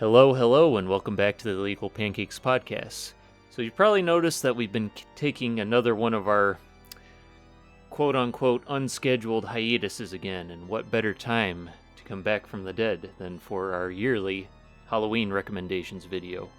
Hello, and welcome back to the Illegal Pancakes podcast. So you probably noticed that we've been taking another one of our quote-unquote unscheduled hiatuses again, and what better time to come back from the dead than for our yearly Halloween recommendations video.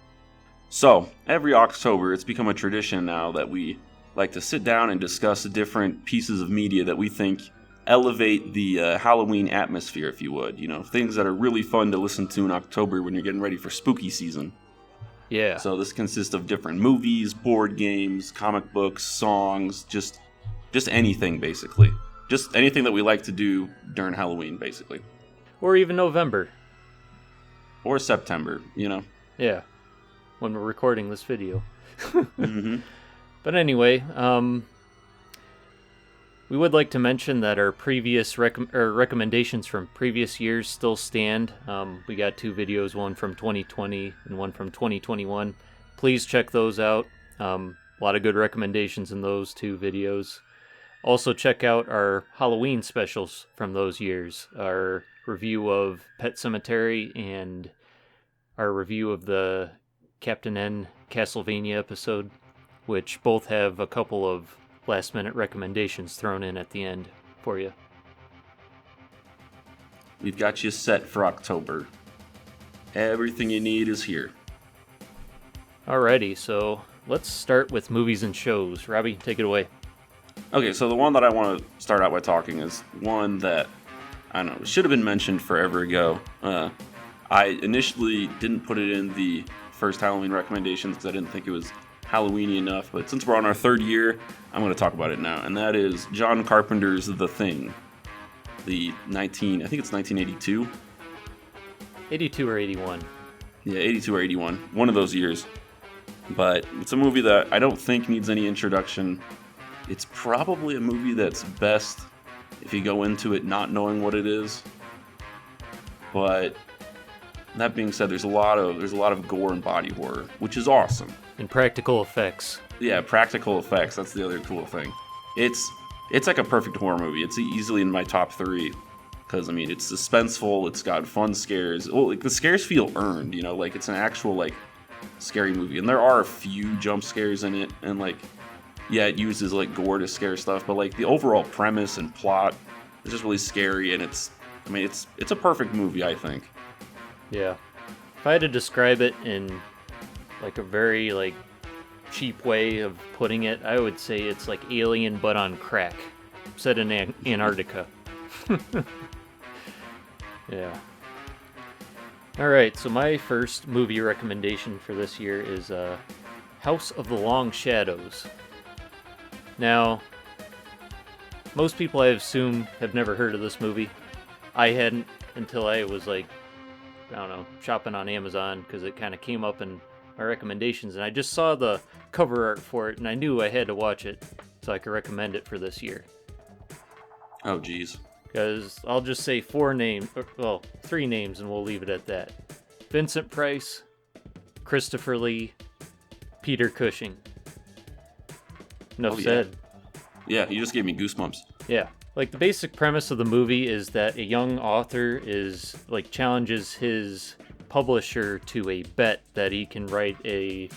So, every October, it's become a tradition now that we like to sit down and discuss different pieces of media that we think elevate the Halloween atmosphere, if you would. You know, things that are really fun to listen to in October when you're getting ready for spooky season. Yeah. So this consists of different movies, board games, comic books, songs, just anything, basically. Just anything that we like to do during Halloween, basically. Or even November. Or September, you know. Yeah. When we're recording this video. Mm-hmm. But anyway, we would like to mention that our previous recommendations from previous years still stand. We got two videos, one from 2020 and one from 2021. Please check those out. A lot of good recommendations in those two videos. Also check out our Halloween specials from those years. Our review of Pet Sematary and our review of the Captain N Castlevania episode, which both have a couple of last-minute recommendations thrown in at the end for you. We've got you set for October. Everything you need is here. Alrighty, so let's start with movies and shows. Robbie, take it away. Okay, so the one that I want to start out by talking is one that, I don't know, should have been mentioned forever ago. I initially didn't put it in the first Halloween recommendations because I didn't think it was Halloweeny enough, but since we're on our third year, I'm going to talk about it now, and that is John Carpenter's The Thing. I think it's 1982. 82 or 81. Yeah, 82 or 81. One of those years. But it's a movie that I don't think needs any introduction. It's probably a movie that's best if you go into it not knowing what it is. But that being said, there's a lot of gore and body horror, which is awesome. And practical effects. Yeah, practical effects. That's the other cool thing. It's like a perfect horror movie. It's easily in my top 3 because I mean it's suspenseful. It's got fun scares. Well, like the scares feel earned. You know, like it's an actual like scary movie. And there are a few jump scares in it, and like yeah, it uses like gore to scare stuff. But like the overall premise and plot is just really scary, and it's a perfect movie, I think. Yeah. If I had to describe it in like a very like cheap way of putting it, I would say it's like Alien but on crack, set in Antarctica. Yeah. Alright, so my first movie recommendation for this year is House of the Long Shadows. Now, most people I assume have never heard of this movie. I hadn't until I was like, I don't know, shopping on Amazon because it kind of came up in my recommendations, and I just saw the cover art for it, and I knew I had to watch it so I could recommend it for this year. Oh, geez. Because I'll just say 3 names, and we'll leave it at that. Vincent Price, Christopher Lee, Peter Cushing. Enough said. Yeah, you just gave me goosebumps. Yeah. Like, the basic premise of the movie is that a young author challenges his publisher to a bet that he can write an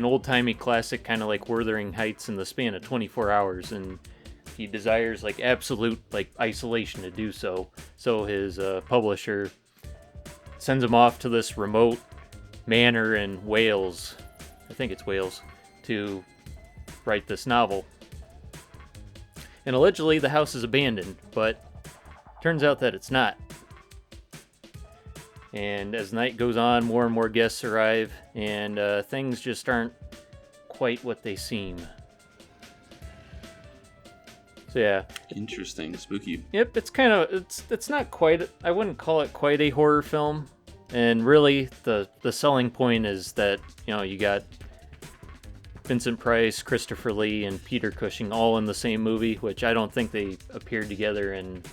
old-timey classic, kind of like Wuthering Heights, in the span of 24 hours, and he desires like absolute like isolation to do so. So his publisher sends him off to this remote manor in Wales, I think it's Wales, to write this novel. And allegedly the house is abandoned, but turns out that it's not. And as night goes on, more and more guests arrive, and things just aren't quite what they seem. So yeah. Interesting, spooky. Yep, it's not quite, I wouldn't call it quite a horror film. And really, the selling point is that, you know, you got Vincent Price, Christopher Lee, and Peter Cushing all in the same movie, which I don't think they appeared together in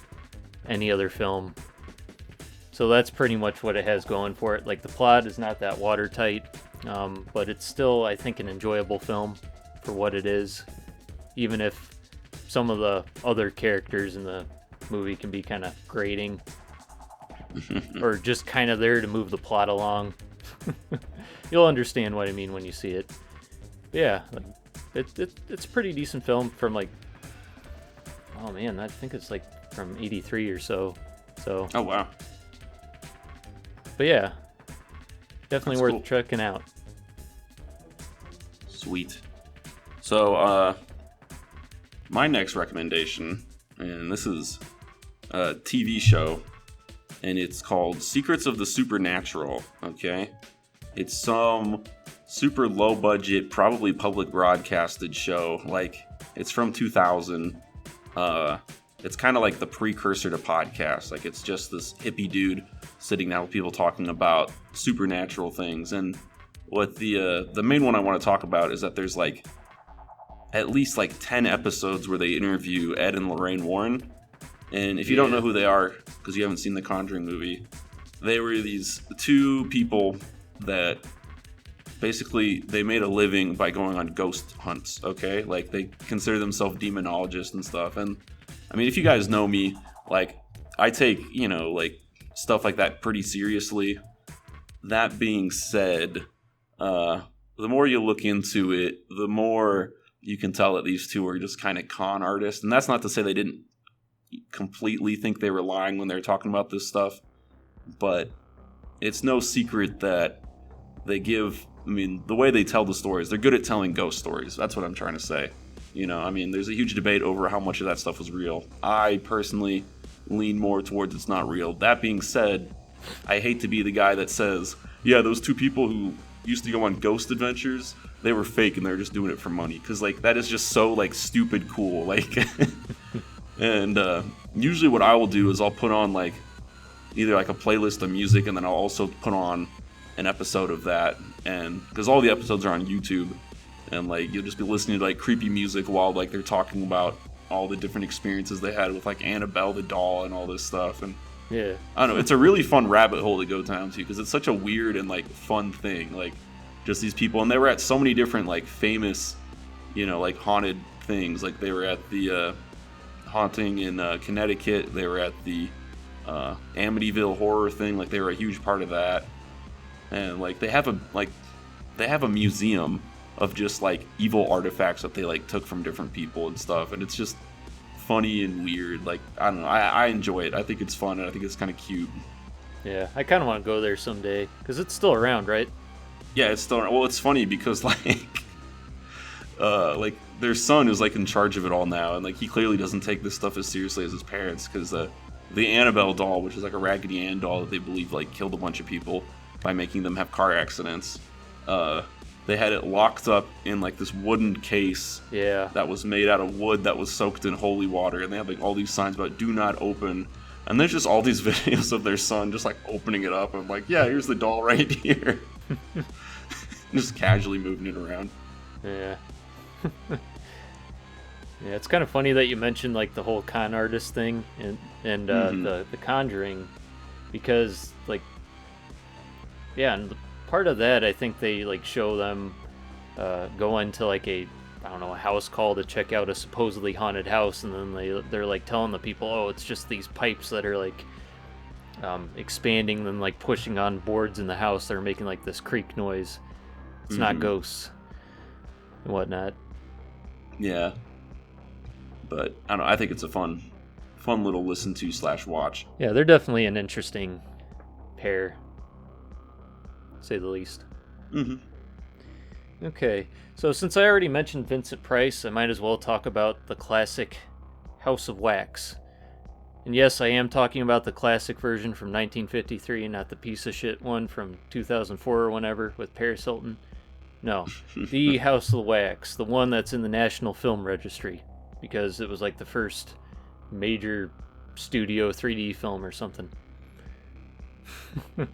any other film. So that's pretty much what it has going for it. Like, the plot is not that watertight, but it's still, I think, an enjoyable film for what it is, even if some of the other characters in the movie can be kind of grating or just kind of there to move the plot along You'll understand what I mean when you see it. But yeah, like, it's a pretty decent film from like, oh man, I think it's like from 83 or so. So. Oh wow. But yeah, definitely That's worth cool. checking out. Sweet. So, my next recommendation, and this is a TV show, and it's called Secrets of the Supernatural, okay? It's some super low budget, probably public broadcasted show. Like, it's from 2000. It's kind of like the precursor to podcasts. Like, it's just this hippie dude sitting down with people talking about supernatural things. And what the main one I want to talk about is that there's like at least like 10 episodes where they interview Ed and Lorraine Warren. And if you don't know who they are, because you haven't seen the Conjuring movie, they were these two people that basically they made a living by going on ghost hunts, okay? Like, they consider themselves demonologists and stuff. And I mean, if you guys know me, like, I take, like, stuff like that pretty seriously. That being said, the more you look into it, the more you can tell that these two are just kind of con artists. And that's not to say they didn't completely think they were lying when they were talking about this stuff, but it's no secret that they give, I mean, the way they tell the stories, they're good at telling ghost stories. That's what I'm trying to say. I mean, there's a huge debate over how much of that stuff was real. I personally lean more towards it's not real. That being said, I hate to be the guy that says, yeah, those two people who used to go on ghost adventures, they were fake and they're just doing it for money. Because, like, that is just so, like, stupid cool. Like, and usually what I will do is I'll put on, like, either, like, a playlist of music, and then I'll also put on an episode of that. And because all the episodes are on YouTube, and, like, you'll just be listening to, like, creepy music while, like, they're talking about all the different experiences they had with, like, Annabelle the doll and all this stuff. And Yeah. I don't know, it's a really fun rabbit hole to go down to, because it's such a weird and, like, fun thing. Like, just these people, and they were at so many different, like, famous, like, haunted things. Like, they were at the haunting in Connecticut. They were at the Amityville horror thing. Like, they were a huge part of that. And, like, they have a museum of just, like, evil artifacts that they, like, took from different people and stuff. And it's just funny and weird. Like, I don't know, I enjoy it. I think it's fun, and I think it's kind of cute. Yeah, I kind of want to go there someday, because it's still around, right? Yeah, it's still, well, it's funny because, like their son is, like, in charge of it all now, and, like, he clearly doesn't take this stuff as seriously as his parents, because the Annabelle doll, which is, like, a Raggedy Ann doll that they believe, like, killed a bunch of people by making them have car accidents, they had it locked up in, like, this wooden case that was made out of wood that was soaked in holy water, and they have, like, all these signs about do not open. And there's just all these videos of their son just, like, opening it up. I'm like, yeah, here's the doll right here. Just casually moving it around. Yeah. Yeah, it's kind of funny that you mentioned, like, the whole con artist thing and the Conjuring, because, like, yeah, and part of that, I think they, like, show them go into, like, a house call to check out a supposedly haunted house, and then they're like telling the people, oh, it's just these pipes that are, like, expanding and, like, pushing on boards in the house that are making, like, this creak noise. It's not ghosts and whatnot. Yeah, but I don't know, I think it's a fun little listen to / watch. Yeah, they're definitely an interesting pair, to say the least. Okay, so since I already mentioned Vincent Price, I might as well talk about the classic House of Wax. And yes, I am talking about the classic version from 1953, not the piece of shit one from 2004 or whenever with Paris Hilton. No, the House of Wax, the one that's in the National Film Registry, because it was like the first major studio 3D film or something. So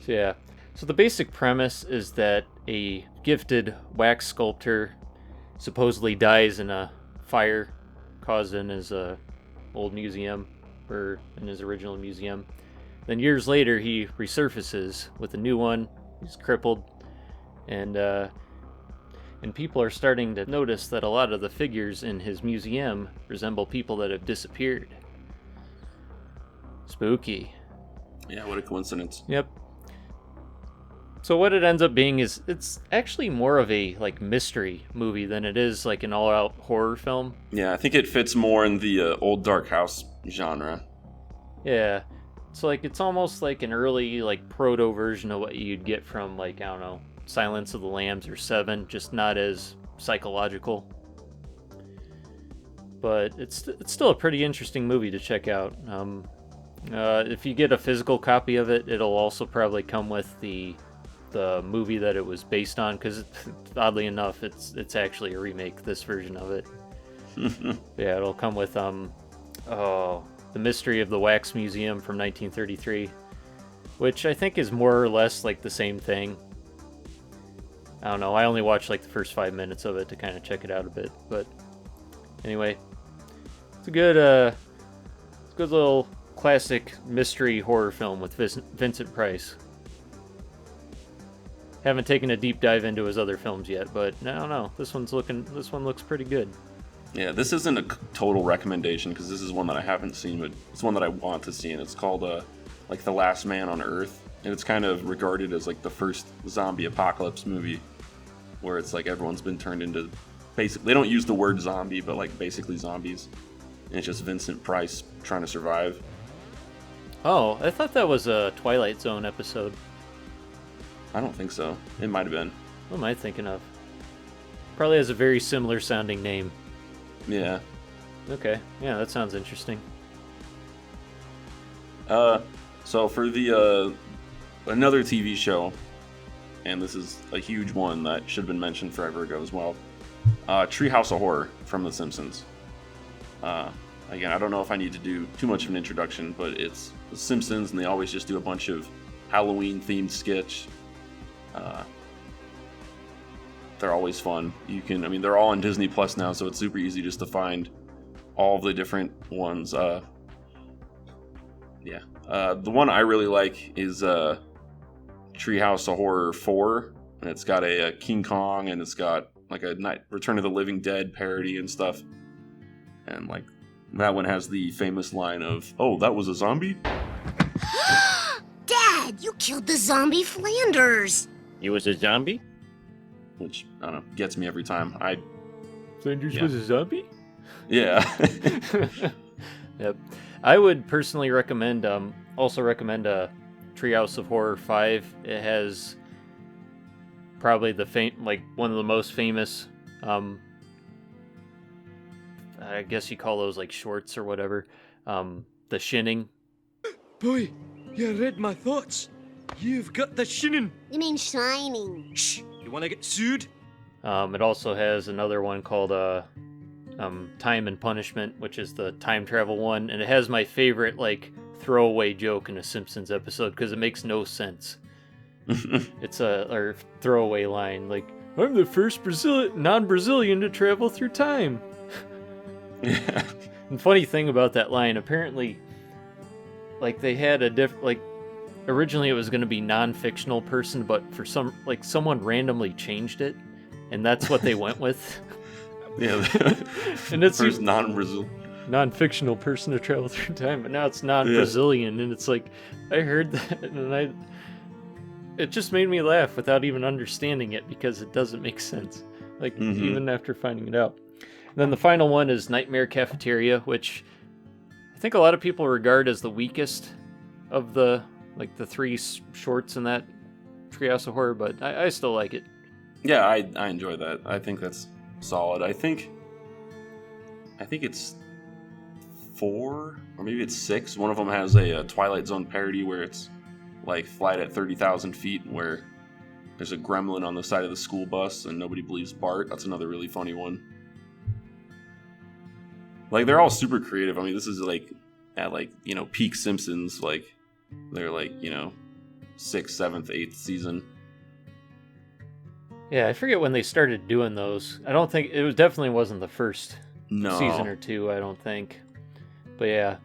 yeah. So the basic premise is that a gifted wax sculptor supposedly dies in a fire caused in his old museum, or in his original museum. Then years later, he resurfaces with a new one. He's crippled, and people are starting to notice that a lot of the figures in his museum resemble people that have disappeared. Spooky. Yeah, what a coincidence. Yep. So what it ends up being is it's actually more of a like mystery movie than it is like an all-out horror film. Yeah, I think it fits more in the old dark house genre. Yeah. So like it's almost like an early like proto version of what you'd get from like I don't know, Silence of the Lambs or Seven, just not as psychological. But it's still a pretty interesting movie to check out. If you get a physical copy of it, it'll also probably come with the movie that it was based on, because oddly enough, it's actually a remake. This version of it. Yeah, it'll come with The Mystery of the Wax Museum from 1933, which I think is more or less like the same thing. I don't know. I only watched like the first 5 minutes of it to kind of check it out a bit, but anyway, it's a good little classic mystery horror film with Vincent Price. Haven't taken a deep dive into his other films yet, but I don't know. This one looks pretty good. Yeah, this isn't a total recommendation because this is one that I haven't seen, but it's one that I want to see, and it's called like The Last Man on Earth, and it's kind of regarded as like the first zombie apocalypse movie, where it's like everyone's been turned into basically, they don't use the word zombie, but like basically zombies, and it's just Vincent Price trying to survive. Oh, I thought that was a Twilight Zone episode. I don't think so. It might have been. What am I thinking of? Probably has a very similar sounding name. Yeah. Okay. Yeah, that sounds interesting. So for the another TV show, and this is a huge one that should have been mentioned forever ago as well. Treehouse of Horror from The Simpsons. Again, I don't know if I need to do too much of an introduction, but it's The Simpsons, and they always just do a bunch of Halloween-themed sketch. They're always fun. They're all on Disney Plus now, so it's super easy just to find all of the different ones. The one I really like is Treehouse of Horror 4, and it's got a King Kong, and it's got like a Return of the Living Dead parody and stuff. And like that one has the famous line of, "Oh, that was a zombie?" Dad, you killed the zombie Flanders. He was a zombie? Which, I don't know, gets me every time. Flanders Yeah. was a zombie? Yeah. Yep. I would personally recommend Treehouse of Horror 5. It has probably one of the most famous I guess you call those like shorts or whatever. The Shinning. Boy, you read my thoughts. You've got the shinning. You mean shining. Shh, you wanna get sued? It also has another one called Time and Punishment, which is the time travel one, and it has my favorite like throwaway joke in a Simpsons episode because it makes no sense. It's a throwaway line like, "I'm the first non-Brazilian to travel through time." Yeah. And funny thing about that line, apparently, like they had originally it was going to be non-fictional person, but for someone randomly changed it, and that's what they went with. Yeah. And it's first non-Brazil. non-fictional person to travel through time, but now it's non-Brazilian, and it's like I heard that, and it just made me laugh without even understanding it because it doesn't make sense. Like even after finding it out. And then the final one is Nightmare Cafeteria, which I think a lot of people regard as the weakest of the three shorts in that Treehouse of Horror, but I still like it. Yeah, I enjoy that. I think that's solid. I think it's 4 or maybe it's 6. One of them has a Twilight Zone parody where it's like Flight at 30,000 feet, where there's a gremlin on the side of the school bus and nobody believes Bart. That's another really funny one. Like, they're all super creative. I mean, this is like at peak Simpsons. Like, they're 6th, 7th, 8th season. Yeah, I forget when they started doing those. I don't think it definitely wasn't the first season or two, I don't think. But yeah.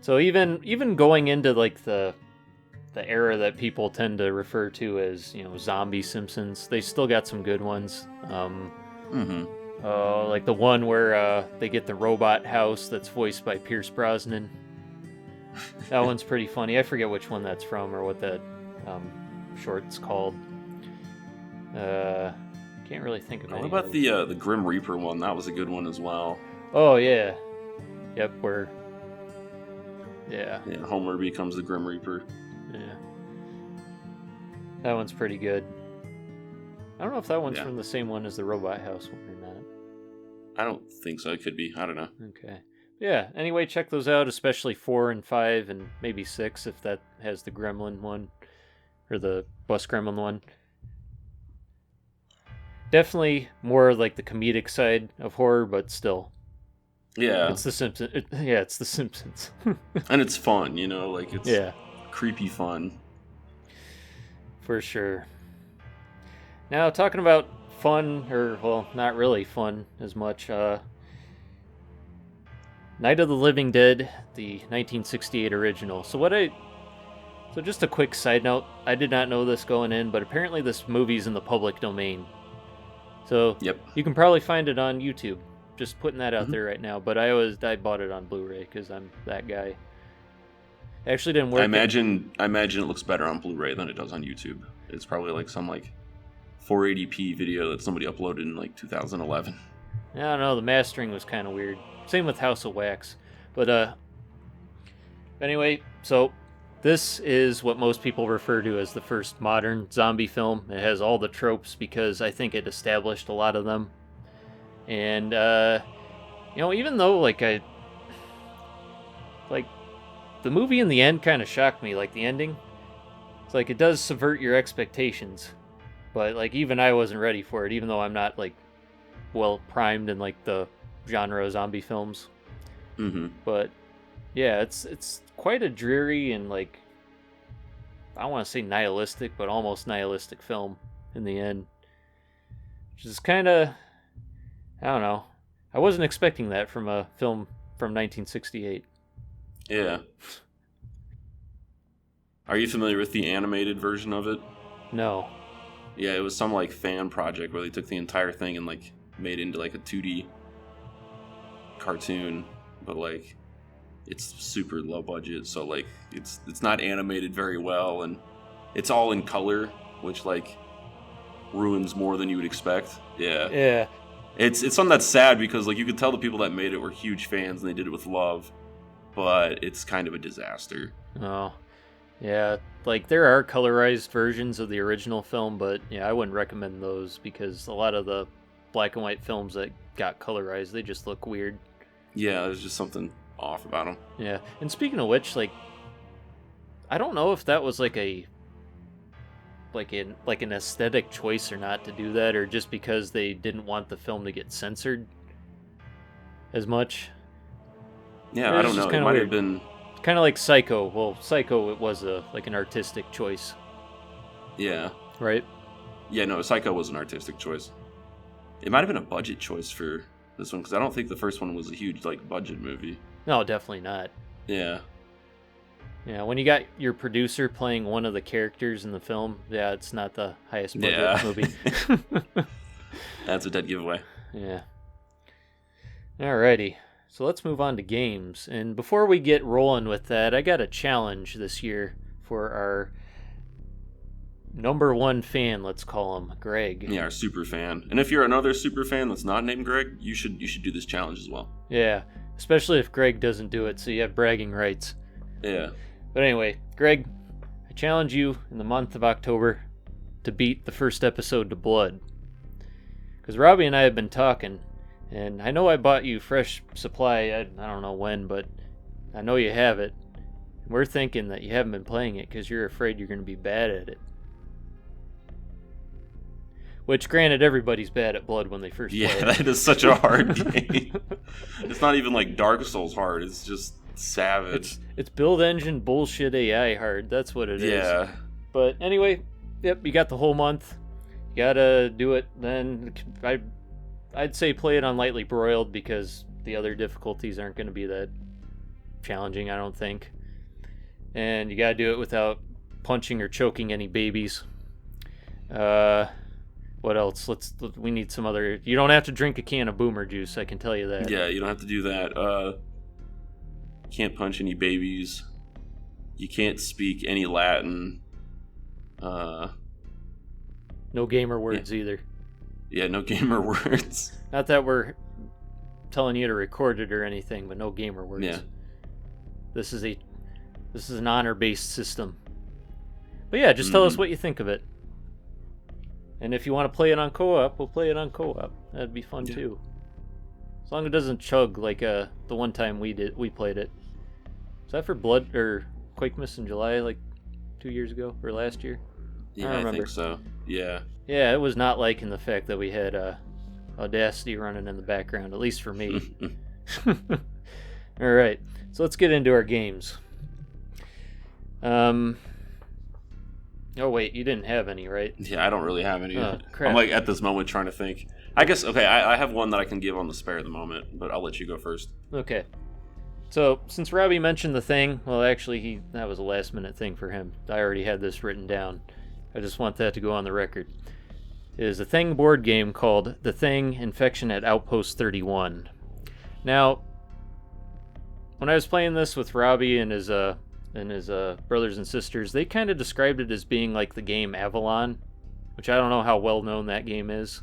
So even going into like the era that people tend to refer to as, zombie Simpsons, they still got some good ones. Like the one where they get the robot house that's voiced by Pierce Brosnan. That one's pretty funny. I forget which one that's from or what that short's called. Can't really think of What any. about the Grim Reaper one? That was a good one as well. Oh yeah, yep. Yeah, Homer becomes the Grim Reaper. yeah. That one's pretty good. I don't know if that one's Yeah. from the same one as the Robot House one or not. I don't think so. It could be. I don't know. Okay. Yeah, anyway, check those out, especially 4 and 5 and maybe 6 if that has the Gremlin one or the Bus Gremlin one. Definitely more like the comedic side of horror, but still. Yeah, It's the Simpsons. Yeah, it's the Simpsons. and it's fun. Like it's Yeah, creepy fun. for sure. Now, talking about fun, or, well, not really fun as much, Night of the Living Dead, the 1968 original. So just a quick side note, I did not know this going in, but apparently this movie's in the public domain. So Yep. you can probably find it on YouTube. Just putting that out Mhm. there right now. But I bought it on Blu-ray because I'm that guy. It actually didn't work. I imagine it looks better on Blu-ray than it does on YouTube. It's probably like some 480p video that somebody uploaded in 2011. I don't know, the mastering was kind of weird. Same with House of Wax. But anyway, so this is what most people refer to as the first modern zombie film. It has all the tropes because I think it established a lot of them. And even though the movie in the end kind of shocked me, the ending. It's it does subvert your expectations. But even I wasn't ready for it, even though I'm not well primed in the genre of zombie films. Mm-hmm. But yeah, it's quite a dreary and I don't want to say nihilistic, but almost nihilistic film in the end. Which is kind of, I don't know. I wasn't expecting that from a film from 1968. Yeah. Are you familiar with the animated version of it? No. Yeah, it was some fan project where they took the entire thing and made it into a 2D cartoon, but it's super low budget, so it's not animated very well, and it's all in color, which ruins more than you would expect. Yeah. Yeah. It's something that's sad because you could tell the people that made it were huge fans and they did it with love, but it's kind of a disaster. Oh. Yeah, there are colorized versions of the original film, but yeah, I wouldn't recommend those because a lot of the black and white films that got colorized, they just look weird. Yeah, there's just something off about them. Yeah, and speaking of which, I don't know if that was an aesthetic choice or not to do that, or just because they didn't want the film to get censored as much. Yeah, It I was don't just know. It kinda might weird. have been. Kind of like Psycho. Well, Psycho, it was an artistic choice, Yeah. right? Yeah, no, Psycho was an artistic choice. It might have been a budget choice for this one because I don't think the first one was a huge budget movie. No, definitely not. Yeah. Yeah, when you got your producer playing one of the characters in the film, yeah, it's not the highest budget Yeah. movie. That's a dead giveaway. Yeah. Alrighty. So let's move on to games. And before we get rolling with that, I got a challenge this year for our number one fan, let's call him, Greg. Yeah, our super fan. And if you're another super fan that's not named Greg, you should do this challenge as well. Yeah, especially if Greg doesn't do it, so you have bragging rights. Yeah. But anyway, Greg, I challenge you in the month of October to beat the first episode to Blood. Because Robbie and I have been talking, and I know I bought you fresh supply, I don't know when, but I know you have it. We're thinking that you haven't been playing it because you're afraid you're going to be bad at it. Which, granted, everybody's bad at Blood when they first play Yeah, it. that is such a hard game. It's not even Dark Souls hard. It's just savage. It's build engine bullshit AI hard. That's what it is. Yeah. But anyway, yep, you got the whole month. You gotta do it. Then I'd say play it on lightly broiled because the other difficulties aren't going to be that challenging, I don't think. And you gotta do it without punching or choking any babies. What else? We need some other. You don't have to drink a can of Boomer juice. I can tell you that. Yeah, you don't have to do that. Can't punch any babies. You can't speak any Latin. No gamer words either. Yeah, no gamer words. Not that we're telling you to record it or anything, but no gamer words. Yeah. This is an honor-based system. But yeah, just tell us what you think of it. And if you want to play it on co-op, we'll play it on co-op. That'd be fun too. As long as it doesn't chug like the one time we played it. Was that for Blood or Quake Miss in July, like 2 years ago or last year? Yeah, I think so. Yeah. Yeah, it was not liking the fact that we had Audacity running in the background, at least for me. All right, so let's get into our games. Oh wait, you didn't have any, right? Yeah, I don't really have any. Oh, crap. I'm like at this moment trying to think. I guess okay, I have one that I can give on the spare at the moment, but I'll let you go first. Okay. So since Robbie mentioned The Thing, well, actually that was a last minute thing for him. I already had this written down. I just want that to go on the record. It is a Thing board game called The Thing: Infection at Outpost 31. Now, when I was playing this with Robbie and his brothers and sisters, they kind of described it as being like the game Avalon, which I don't know how well known that game is,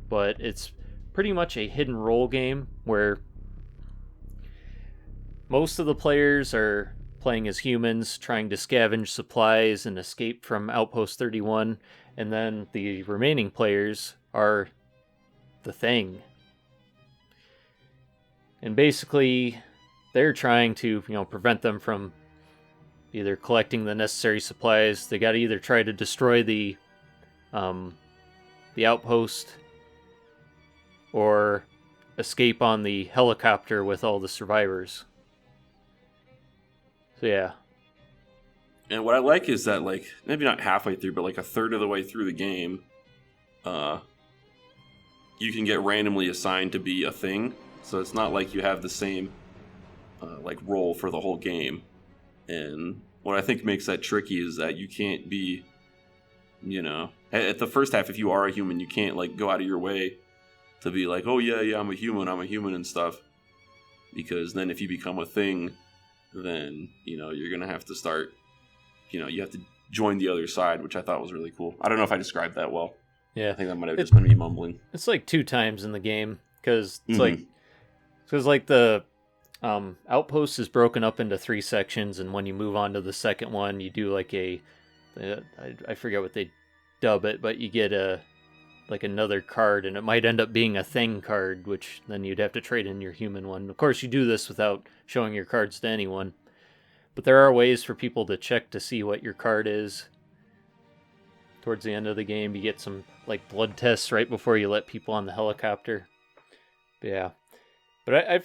but it's pretty much a hidden role game where most of the players are playing as humans, trying to scavenge supplies and escape from Outpost 31, and then the remaining players are the Thing. And basically, they're trying to, prevent them from either collecting the necessary supplies. They got to either try to destroy the outpost or escape on the helicopter with all the survivors. So yeah. And what I like is that, like, maybe not halfway through, but like a third of the way through the game, you can get randomly assigned to be a thing. So it's not like you have the same like role for the whole game. And what I think makes that tricky is that you can't be, at the first half, if you are a human, you can't like go out of your way to be like, oh yeah, I'm a human and stuff. Because then if you become a thing, then, you're going to have to start, you have to join the other side, which I thought was really cool. I don't know if I described that well. Yeah. I think that might have just been me mumbling. It's like 2 times in the game, because it's like the outpost is broken up into 3 sections, and when you move on to the second one, you do like I forget what they dub it, but you get another card, and it might end up being a Thing card, which then you'd have to trade in your human one. Of course, you do this without showing your cards to anyone, but there are ways for people to check to see what your card is. Towards the end of the game, you get some like blood tests right before you let people on the helicopter. But yeah, but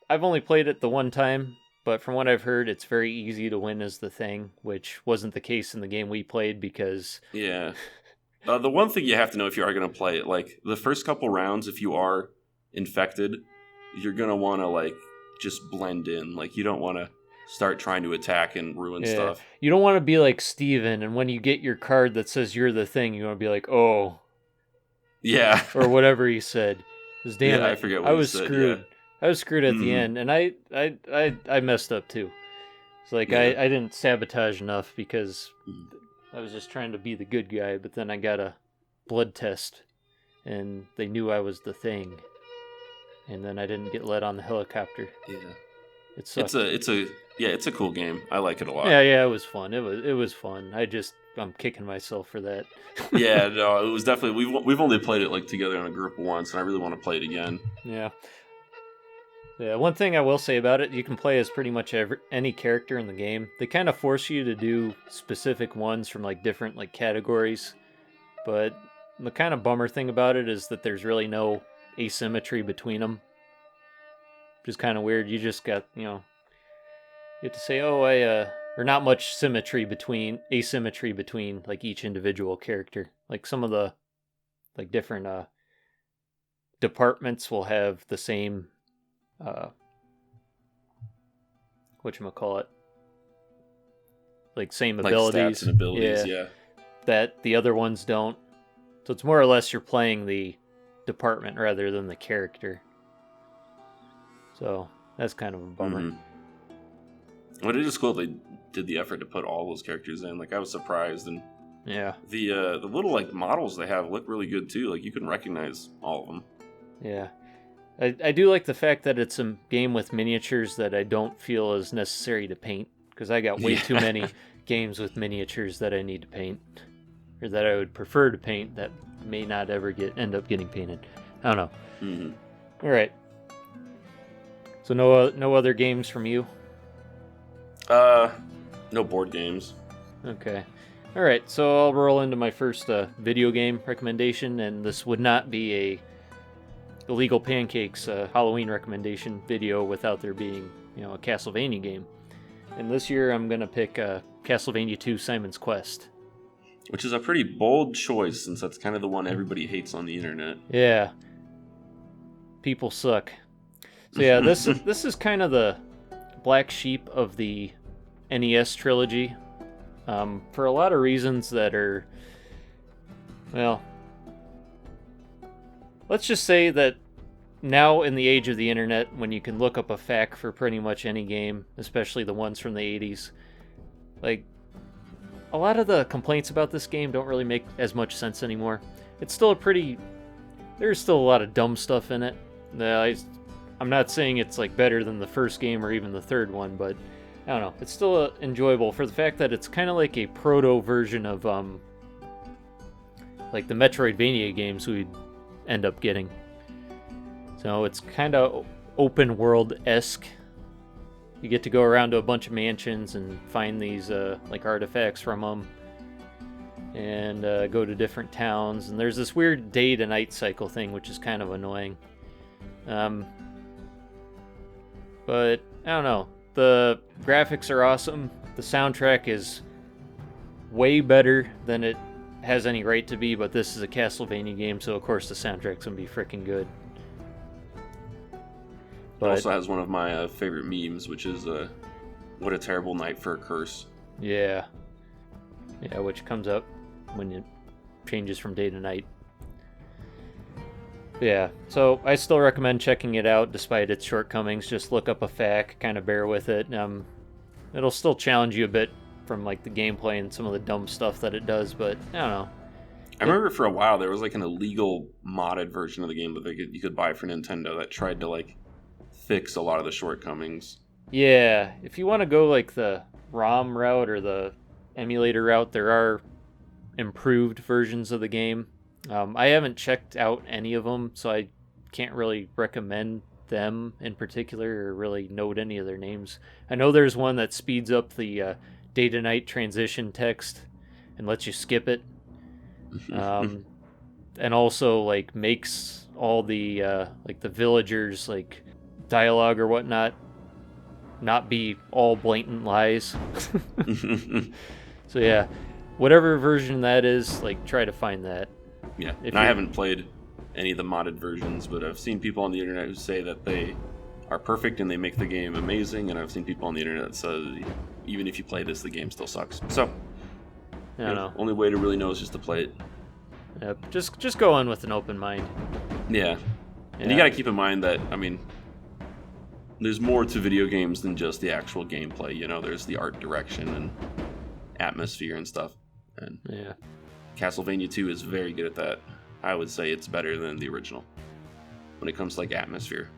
I've only played it the one time, but from what I've heard, it's very easy to win as the Thing, which wasn't the case in the game we played because... Yeah. The one thing you have to know if you are going to play it, like, the first couple rounds, if you are infected, you're going to want to, like, just blend in. Like, you don't want to start trying to attack and ruin stuff. You don't want to be like Steven, and when you get your card that says you're the Thing, you want to be like, oh. Yeah. Or whatever he said. Because damn I forget what I was he said, screwed. yeah. I was screwed at the end, and I messed up too. It's like I didn't sabotage enough because I was just trying to be the good guy, but then I got a blood test, and they knew I was the Thing, and then I didn't get let on the helicopter. Yeah. It sucked. It's a cool game. I like it a lot. Yeah, it was fun. It was fun. I'm kicking myself for that. Yeah, no, it was definitely we've only played it like together in a group once, and I really want to play it again. Yeah. Yeah, one thing I will say about it, you can play as pretty much any character in the game. They kind of force you to do specific ones from like different like categories, but the kind of bummer thing about it is that there's really no asymmetry between them, which is kind of weird. You just got, you have to say, or not much asymmetry between like each individual character. Like some of the like different departments will have the same whatchamacallit, like same like abilities. Stats and abilities, yeah. That the other ones don't. So it's more or less you're playing the department rather than the character. So that's kind of a bummer. Mm-hmm. Well, it is cool they did the effort to put all those characters in. Like, I was surprised, and Yeah. The little like models they have look really good too. Like you can recognize all of them. Yeah. I do like the fact that it's a game with miniatures that I don't feel is necessary to paint, because I got way too many games with miniatures that I need to paint, or that I would prefer to paint that may not ever end up getting painted. I don't know. Mm-hmm. All right. So no other games from you? No board games. Okay. All right. So I'll roll into my first video game recommendation, and this would not be a Illegal Pancakes Halloween recommendation video without there being, a Castlevania game. And this year I'm gonna pick Castlevania 2: Simon's Quest. Which is a pretty bold choice, since that's kind of the one everybody hates on the internet. Yeah. People suck. So yeah, this is kind of the black sheep of the NES trilogy, for a lot of reasons that are, well, let's just say that now in the age of the internet, when you can look up a FAQ for pretty much any game, especially the ones from the 80s, like, a lot of the complaints about this game don't really make as much sense anymore. It's still there's still a lot of dumb stuff in it. I'm not saying it's like better than the first game or even the third one, but I don't know. It's still enjoyable for the fact that it's kind of like a proto version of like the Metroidvania games we'd end up getting. So it's kind of open world-esque. You get to go around to a bunch of mansions and find these like artifacts from them, and go to different towns. And there's this weird day to night cycle thing, which is kind of annoying. But I don't know. The graphics are awesome. The soundtrack is way better than it has any right to be, but this is a Castlevania game, so of course the soundtrack's gonna be freaking good. It also has one of my favorite memes, which is what a terrible night for a curse. Yeah, which comes up when it changes from day to night. Yeah, so I still recommend checking it out despite its shortcomings. Just look up a FAQ, kind of bear with it. It'll still challenge you a bit from like the gameplay and some of the dumb stuff that it does, but I don't know. I remember for a while there was like an illegal modded version of the game that you could buy for Nintendo that tried to like fix a lot of the shortcomings. Yeah, if you want to go like the ROM route or the emulator route, there are improved versions of the game. I haven't checked out any of them, so I can't really recommend them in particular or really note any of their names. I know there's one that speeds up the day to night transition text and lets you skip it, and also like makes all the like the villagers like dialogue or whatnot not be all blatant lies. So yeah, whatever version that is, like try to find that. Yeah, and I haven't played any of the modded versions, but I've seen people on the internet who say that they are perfect and they make the game amazing, and I've seen people on the internet that say even if you play this, the game still sucks. So, I don't know. Only way to really know is just to play it. Yep, just go in with an open mind. Yeah. And you got to keep in mind that, I mean, there's more to video games than just the actual gameplay. You know, there's the art direction and atmosphere and stuff. And yeah. Castlevania 2 is very good at that. I would say it's better than the original when it comes to like atmosphere.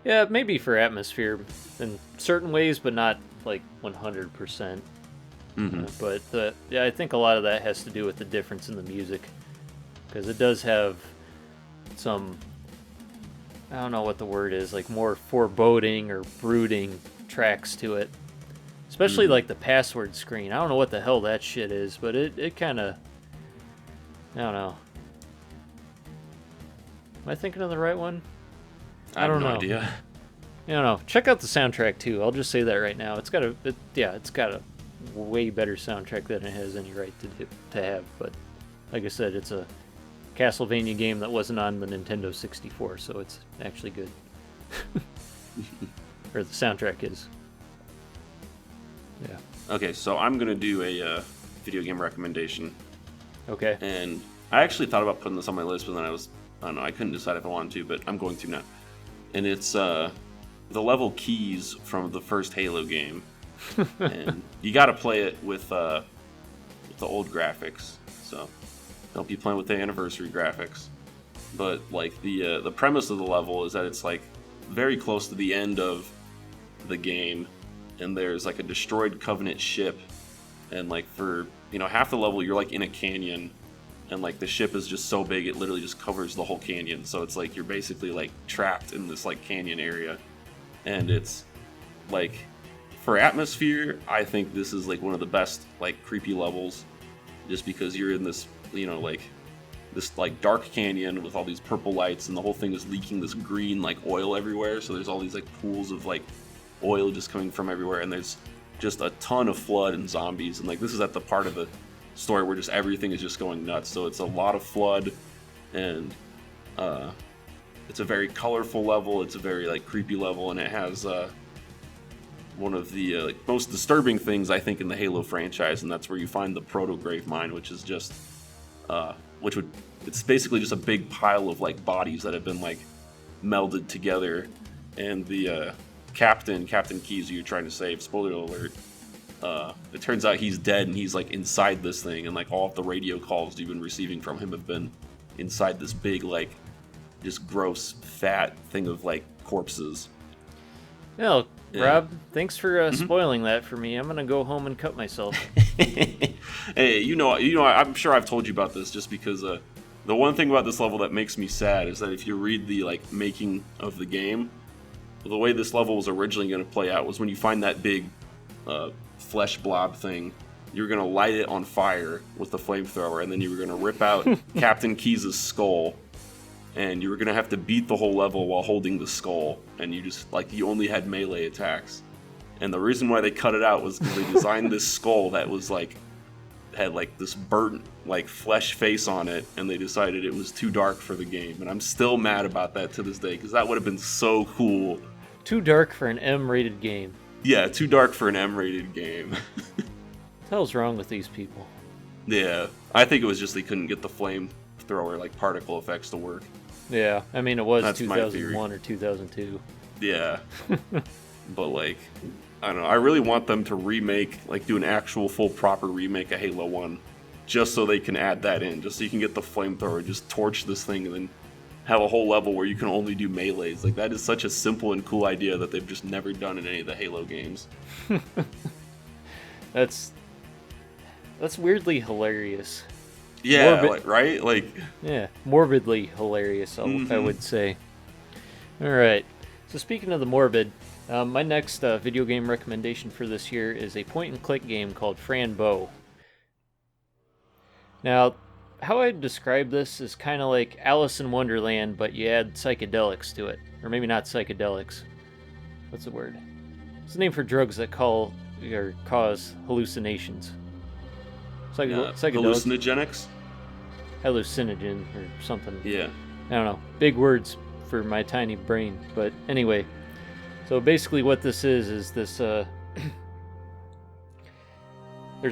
Yeah, maybe for atmosphere in certain ways, but not like 100%. But I think a lot of that has to do with the difference in the music, because it does have some, I don't know what the word is, like more foreboding or brooding tracks to it. Especially like the password screen. I don't know what the hell that shit is, but it kind of, I don't know. Am I thinking of the right one? I don't know. No idea. I don't know. Check out the soundtrack too. I'll just say that right now. It's got a way better soundtrack than it has any right to have. But like I said, it's a Castlevania game that wasn't on the Nintendo 64, so it's actually good. Or the soundtrack is. Yeah. Okay, so I'm gonna do a video game recommendation. Okay. And I actually thought about putting this on my list, but then I don't know, I couldn't decide if I wanted to, but I'm going to now. And it's the level keys from the first Halo game. And you got to play it with the old graphics, so don't be playing with the anniversary graphics. But like the premise of the level is that it's like very close to the end of the game, and there's like a destroyed Covenant ship, and like for half the level you're like in a canyon, and like the ship is just so big it literally just covers the whole canyon. So it's like you're basically like trapped in this like canyon area, and it's like for atmosphere, I think this is like one of the best like creepy levels, just because you're in this this like dark canyon with all these purple lights, and the whole thing is leaking this green like oil everywhere. So there's all these like pools of like oil just coming from everywhere, and there's just a ton of flood and zombies, and like this is at the part of the story where just everything is just going nuts. So it's a lot of flood, and it's a very colorful level. It's a very like creepy level, and it has one of the like most disturbing things I think in the Halo franchise, and that's where you find the Proto Grave Mine, which is just it's basically just a big pile of like bodies that have been like melded together, and the Captain Keyes, who you're trying to save, spoiler alert, it turns out he's dead, and he's like inside this thing, and like all of the radio calls you've been receiving from him have been inside this big like just gross fat thing of like corpses. Well, Rob, thanks for spoiling that for me. I'm gonna go home and cut myself. Hey, I'm sure I've told you about this, just because the one thing about this level that makes me sad is that if you read the like making of the game, the way this level was originally going to play out was when you find that big flesh blob thing, you're going to light it on fire with the flamethrower, and then you were going to rip out Captain Keyes' skull, and you were going to have to beat the whole level while holding the skull, and you only had melee attacks. And the reason why they cut it out was because they designed this skull that was like had like this burnt like flesh face on it, and they decided it was too dark for the game, and I'm still mad about that to this day, because that would have been so cool. Too dark for an M-rated game. Yeah, too dark for an M-rated game. What the hell's wrong with these people? Yeah, I think it was just they couldn't get the flamethrower like particle effects to work. Yeah, I mean it was That's 2001 or 2002. Yeah. But like, I don't know, I really want them to do an actual full proper remake of Halo 1, just so they can add that in, just so you can get the flamethrower, just torch this thing, and then have a whole level where you can only do melees. Like, that is such a simple and cool idea that they've just never done in any of the Halo games. That's weirdly hilarious. Yeah, right? Like, yeah, morbidly hilarious, I would say. Alright, so speaking of the morbid, my next video game recommendation for this year is a point-and-click game called Fran Bow. Now, how I'd describe this is kind of like Alice in Wonderland, but you add psychedelics to it. Or maybe not psychedelics. What's the word? It's the name for drugs that cause hallucinations. Psychedelics? Hallucinogenics? Hallucinogen or something. Yeah. I don't know. Big words for my tiny brain. But anyway, so basically what this is this... there's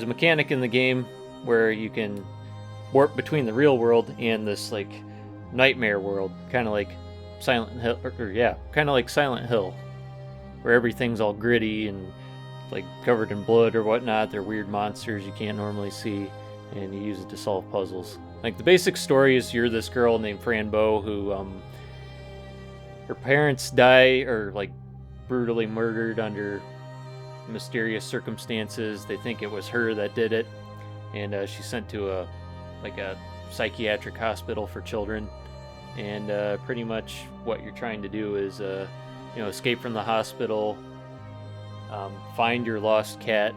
a mechanic in the game where you can warp between the real world and this like nightmare world, kind of like Silent Hill, kind of like Silent Hill, where everything's all gritty and like covered in blood or whatnot. They're weird monsters you can't normally see, and you use it to solve puzzles. Like the basic story is you're this girl named Fran Bow who her parents die or like brutally murdered under mysterious circumstances. They think it was her that did it, and she's sent to a psychiatric hospital for children, and pretty much what you're trying to do is escape from the hospital, find your lost cat,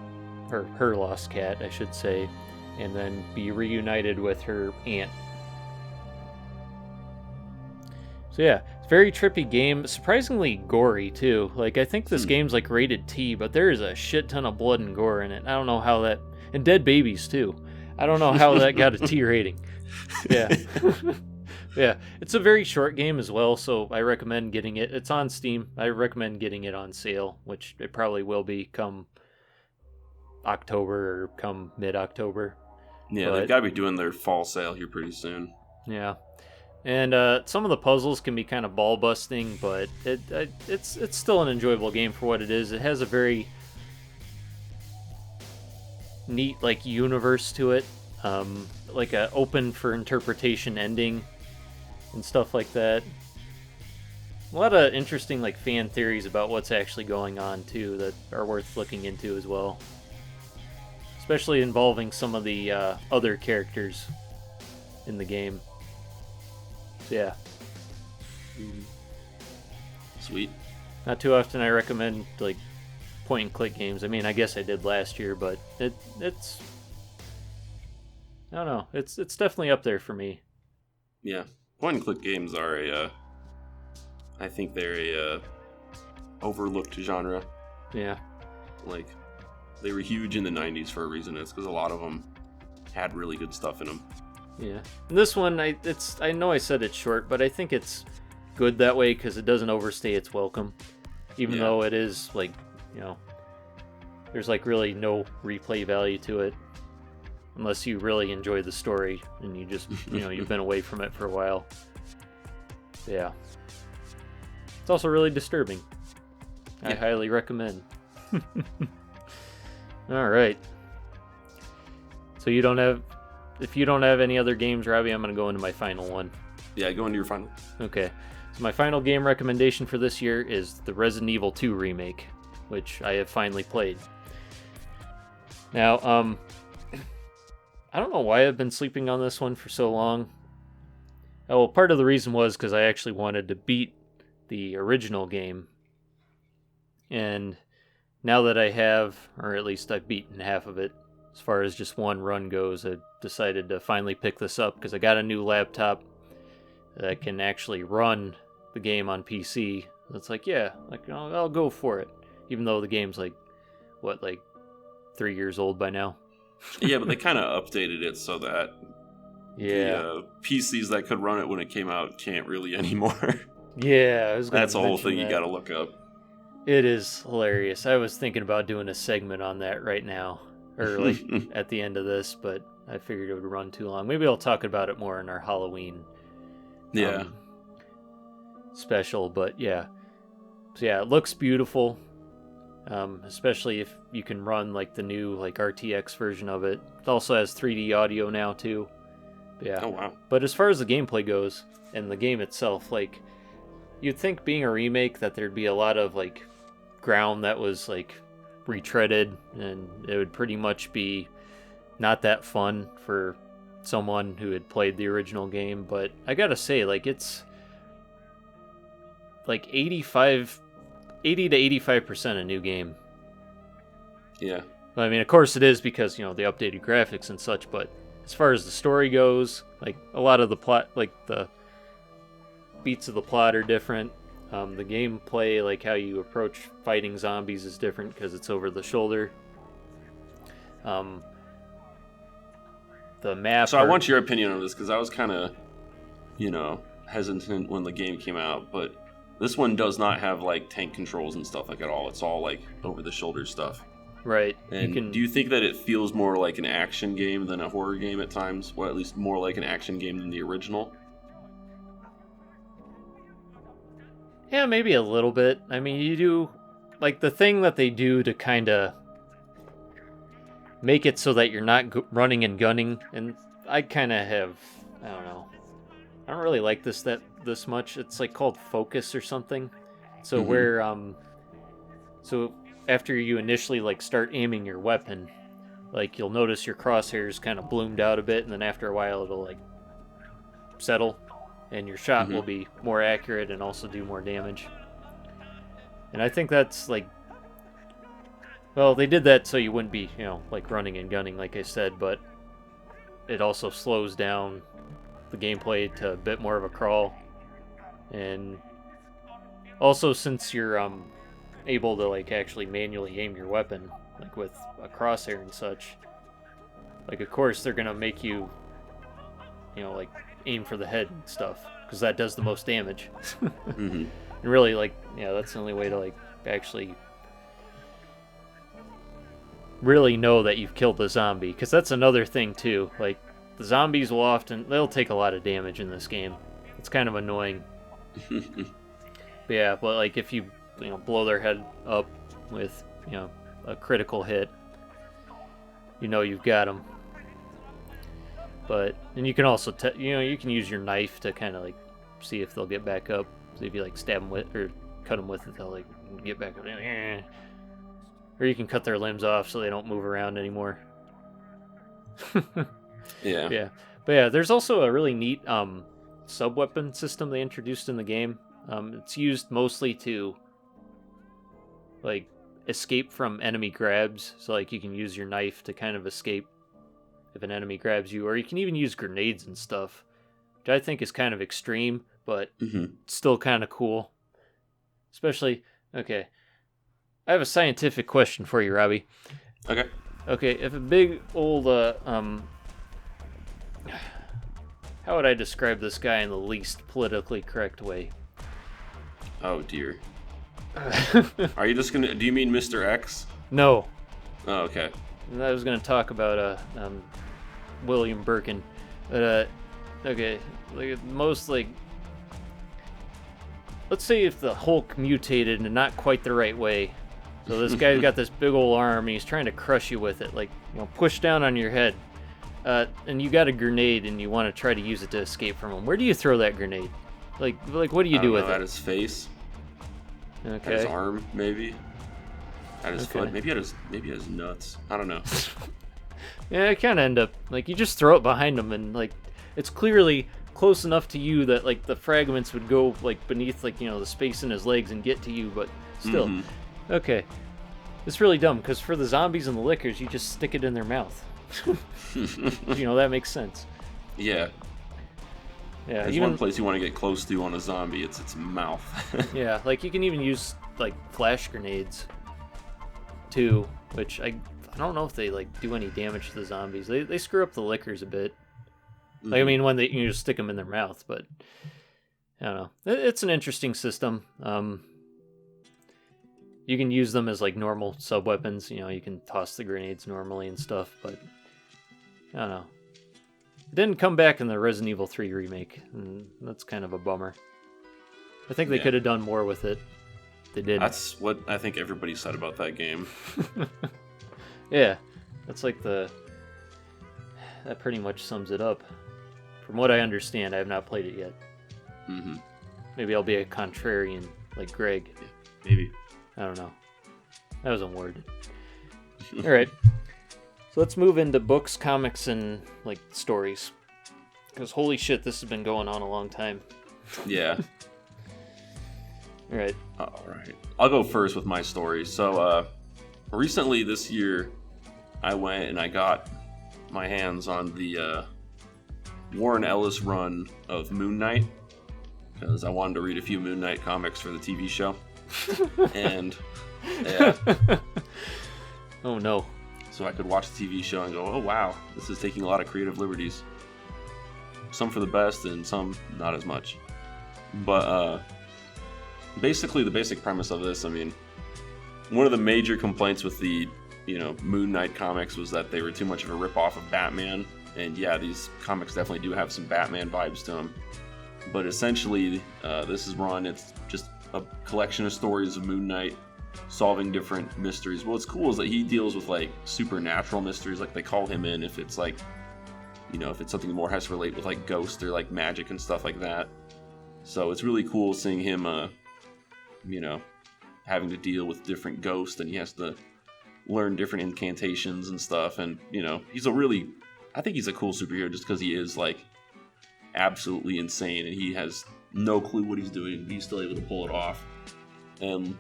or her lost cat I should say, and then be reunited with her aunt. So yeah, it's a very trippy game, surprisingly gory too. Like, I think this game's like rated T, but there is a shit ton of blood and gore in it. I don't know how that, and dead babies too. I don't know how that got a T rating. Yeah. Yeah, it's a very short game as well, so I recommend getting it. It's on Steam. I recommend getting it on sale, which it probably will be come October or come mid-October. Yeah, they've got to be doing their fall sale here pretty soon. Yeah. And some of the puzzles can be kind of ball-busting, but it's still an enjoyable game for what it is. It has a very neat like universe to it, like a open for interpretation ending and stuff like that. A lot of interesting like fan theories about what's actually going on too that are worth looking into as well, especially involving some of the other characters in the game. So yeah, Sweet. not too often I recommend like point and click games. I mean, I guess I did last year, but it's I don't know. It's definitely up there for me. Yeah, point and click games are I think they're a overlooked genre. Yeah. Like, they were huge in the 90s for a reason. It's because a lot of them had really good stuff in them. Yeah. And this one, I know I said it's short, but I think it's good that way because it doesn't overstay its welcome. Even though it is, like, you know, there's, like, really no replay value to it. Unless you really enjoy the story and you just, you know, you've been away from it for a while. Yeah. It's also really disturbing. I highly recommend. All right. So if you don't have any other games, Robbie, I'm going to go into my final one. Yeah, go into your final. Okay. So my final game recommendation for this year is the Resident Evil 2 remake, which I have finally played. Now, I don't know why I've been sleeping on this one for so long. Oh, well, part of the reason was because I actually wanted to beat the original game. And now that I have, or at least I've beaten half of it, as far as just one run goes, I decided to finally pick this up because I got a new laptop that can actually run the game on PC. It's like, yeah, like I'll go for it. Even though the game's like 3 years old by now. Yeah, but they kind of updated it so that the PCs that could run it when it came out can't really anymore. Yeah, That's a whole thing you gotta look up. It is hilarious. I was thinking about doing a segment on that right now, or like at the end of this, but I figured it would run too long. Maybe I'll talk about it more in our Halloween special, but yeah. So yeah, it looks beautiful, especially if you can run like the new like RTX version of it. It also has 3D audio now too. But yeah. Oh wow. But as far as the gameplay goes and the game itself, like you'd think being a remake that there'd be a lot of like ground that was like retreaded and it would pretty much be not that fun for someone who had played the original game, but I gotta say, like, it's like 80 to 85% a new game. Yeah. I mean, of course it is because, you know, the updated graphics and such, but as far as the story goes, like, a lot of the plot, like, the beats of the plot are different. The gameplay, like how you approach fighting zombies is different because it's over the shoulder. The map. So I want your opinion on this because I was kind of, hesitant when the game came out, but this one does not have like tank controls and stuff like at all. It's all like over the shoulder stuff. Right. And do you think that it feels more like an action game than a horror game at times? Or at least more like an action game than the original? Yeah, maybe a little bit. I mean, you do, like, the thing that they do to kind of make it so that you're not running and gunning, and I kind of have, I don't know, I don't really like this much. It's, like, called focus or something. So where, so after you initially, like, start aiming your weapon, like, you'll notice your crosshairs kind of bloomed out a bit, and then after a while it'll, like, settle. And your shot will be more accurate and also do more damage. And I think that's like... Well, they did that so you wouldn't be, like running and gunning, like I said, but it also slows down the gameplay to a bit more of a crawl. And also, since you're able to like actually manually aim your weapon, like with a crosshair and such, like of course they're gonna make you, like aim for the head and stuff because that does the most damage. And really, like, that's the only way to like actually really know that you've killed the zombie, because that's another thing too. Like, the zombies they'll take a lot of damage in this game. It's kind of annoying. But yeah, but like if you blow their head up with a critical hit, you know you've got them. But and you can also you can use your knife to kind of like see if they'll get back up. So if you like stab them with or cut them with it, they'll like get back up. Or you can cut their limbs off so they don't move around anymore. Yeah. Yeah. But yeah, there's also a really neat sub-weapon system they introduced in the game. It's used mostly to like escape from enemy grabs. So like you can use your knife to kind of escape if an enemy grabs you, or you can even use grenades and stuff, which I think is kind of extreme, but still kind of cool. Especially, okay, I have a scientific question for you, Robbie. Okay. Okay, if a big old, how would I describe this guy in the least politically correct way? Oh, dear. Are you just gonna, do you mean Mr. X? No. Oh, okay. I was going to talk about William Birkin, but okay, like most like, let's say if the Hulk mutated in not quite the right way. So this guy's got this big old arm and he's trying to crush you with it, like, you know, push down on your head. And you got a grenade and you want to try to use it to escape from him. Where do you throw that grenade? Like what do you do with at it? his face. Okay. At his arm, maybe. At his Okay. foot. Maybe at his nuts. I don't know. Yeah, I kind of end up like you just throw it behind him, and like it's clearly close enough to you that like the fragments would go like beneath like the space in his legs and get to you, but still. Okay, it's really dumb because for the zombies and the lickers, you just stick it in their mouth. That makes sense. Yeah. Yeah, There's one place you want to get close to on a zombie. It's its mouth. yeah, like you can even use like flash grenades too, which I don't know if they like do any damage to the zombies. They screw up the lickers a bit. Like I mean, when you just stick them in their mouth, but I don't know. It's an interesting system. You can use them as like normal sub weapons. You can toss the grenades normally and stuff, but I don't know. It didn't come back in the Resident Evil 3 remake, and that's kind of a bummer. I think they could have done more with it. They did. That's what I think everybody said about that game. Yeah, that's like that pretty much sums it up. From what I understand, I have not played it yet. Maybe I'll be a contrarian like Greg. Yeah, maybe. I don't know. That was a word. All right. So let's move into books, comics, and like stories. Because holy shit, this has been going on a long time. Yeah. All right. All right. I'll go first with my story. So, recently this year, I went and I got my hands on the Warren Ellis run of Moon Knight because I wanted to read a few Moon Knight comics for the TV show. And yeah. Oh no. So I could watch the TV show and go, oh wow, this is taking a lot of creative liberties. Some for the best and some not as much. But basically the basic premise of this, I mean, one of the major complaints with the Moon Knight comics was that they were too much of a ripoff of Batman. And yeah, these comics definitely do have some Batman vibes to them. But essentially, this is run, it's just a collection of stories of Moon Knight solving different mysteries. What's cool is that he deals with like supernatural mysteries, like they call him in if it's like, if it's something more has to relate with like ghosts or like magic and stuff like that. So it's really cool seeing him, having to deal with different ghosts, and he has to learn different incantations and stuff. And, I think he's a cool superhero just because he is like absolutely insane and he has no clue what he's doing. He's still able to pull it off. And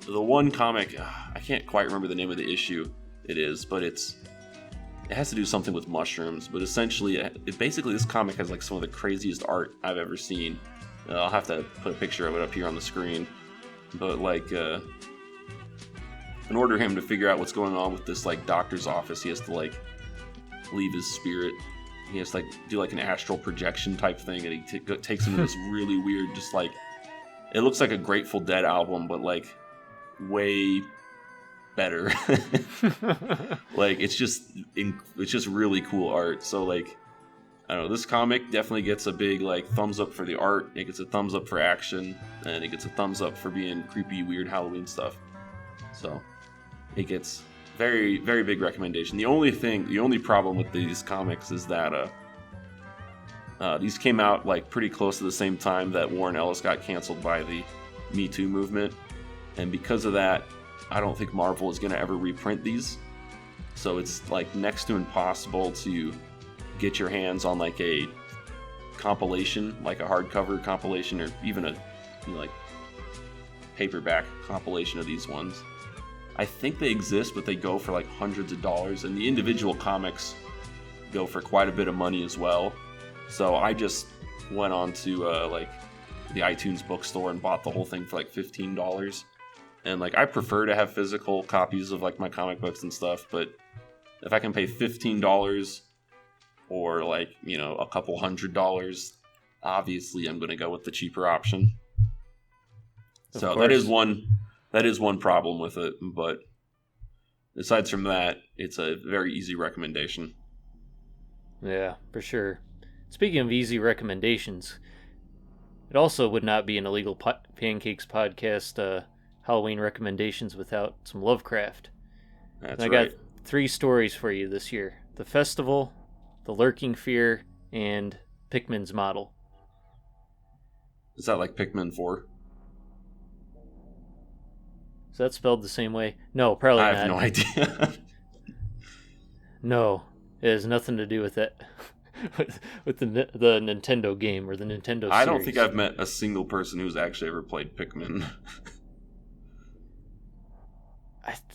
the one comic, I can't quite remember the name of the issue it is, but it has to do something with mushrooms. But essentially, basically this comic has like some of the craziest art I've ever seen. I'll have to put a picture of it up here on the screen. But like, in order for him to figure out what's going on with this like doctor's office, he has to like leave his spirit. He has to like do like an astral projection type thing, and he takes him to this really weird, just like, it looks like a Grateful Dead album, but like way better. Like it's just really cool art. So like, I don't know, this comic definitely gets a big like thumbs up for the art. It gets a thumbs up for action, and it gets a thumbs up for being creepy, weird Halloween stuff. So it gets Very, very big recommendation. The only problem with these comics is that these came out like pretty close to the same time that Warren Ellis got canceled by the Me Too movement, and because of that, I don't think Marvel is going to ever reprint these. So it's like next to impossible to get your hands on like a compilation, like a hardcover compilation, or even a like paperback compilation of these ones. I think they exist, but they go for like hundreds of dollars, and the individual comics go for quite a bit of money as well. So I just went on to like the iTunes bookstore and bought the whole thing for like $15. And like I prefer to have physical copies of like my comic books and stuff, but if I can pay $15 or like, you know, a couple $100, obviously I'm going to go with the cheaper option. So that is one problem with it, but aside from that, it's a very easy recommendation. Yeah, for sure. Speaking of easy recommendations, it also would not be an Illegal Pancakes podcast Halloween recommendations without some Lovecraft. That's and I got 3 stories for you this year: The Festival, The Lurking Fear, and Pickman's Model. Is that like Pikmin 4? Is that spelled the same way? No, probably not. I have no idea. No, it has nothing to do with that. with the Nintendo game or the Nintendo series. I don't think I've met a single person who's actually ever played Pikmin.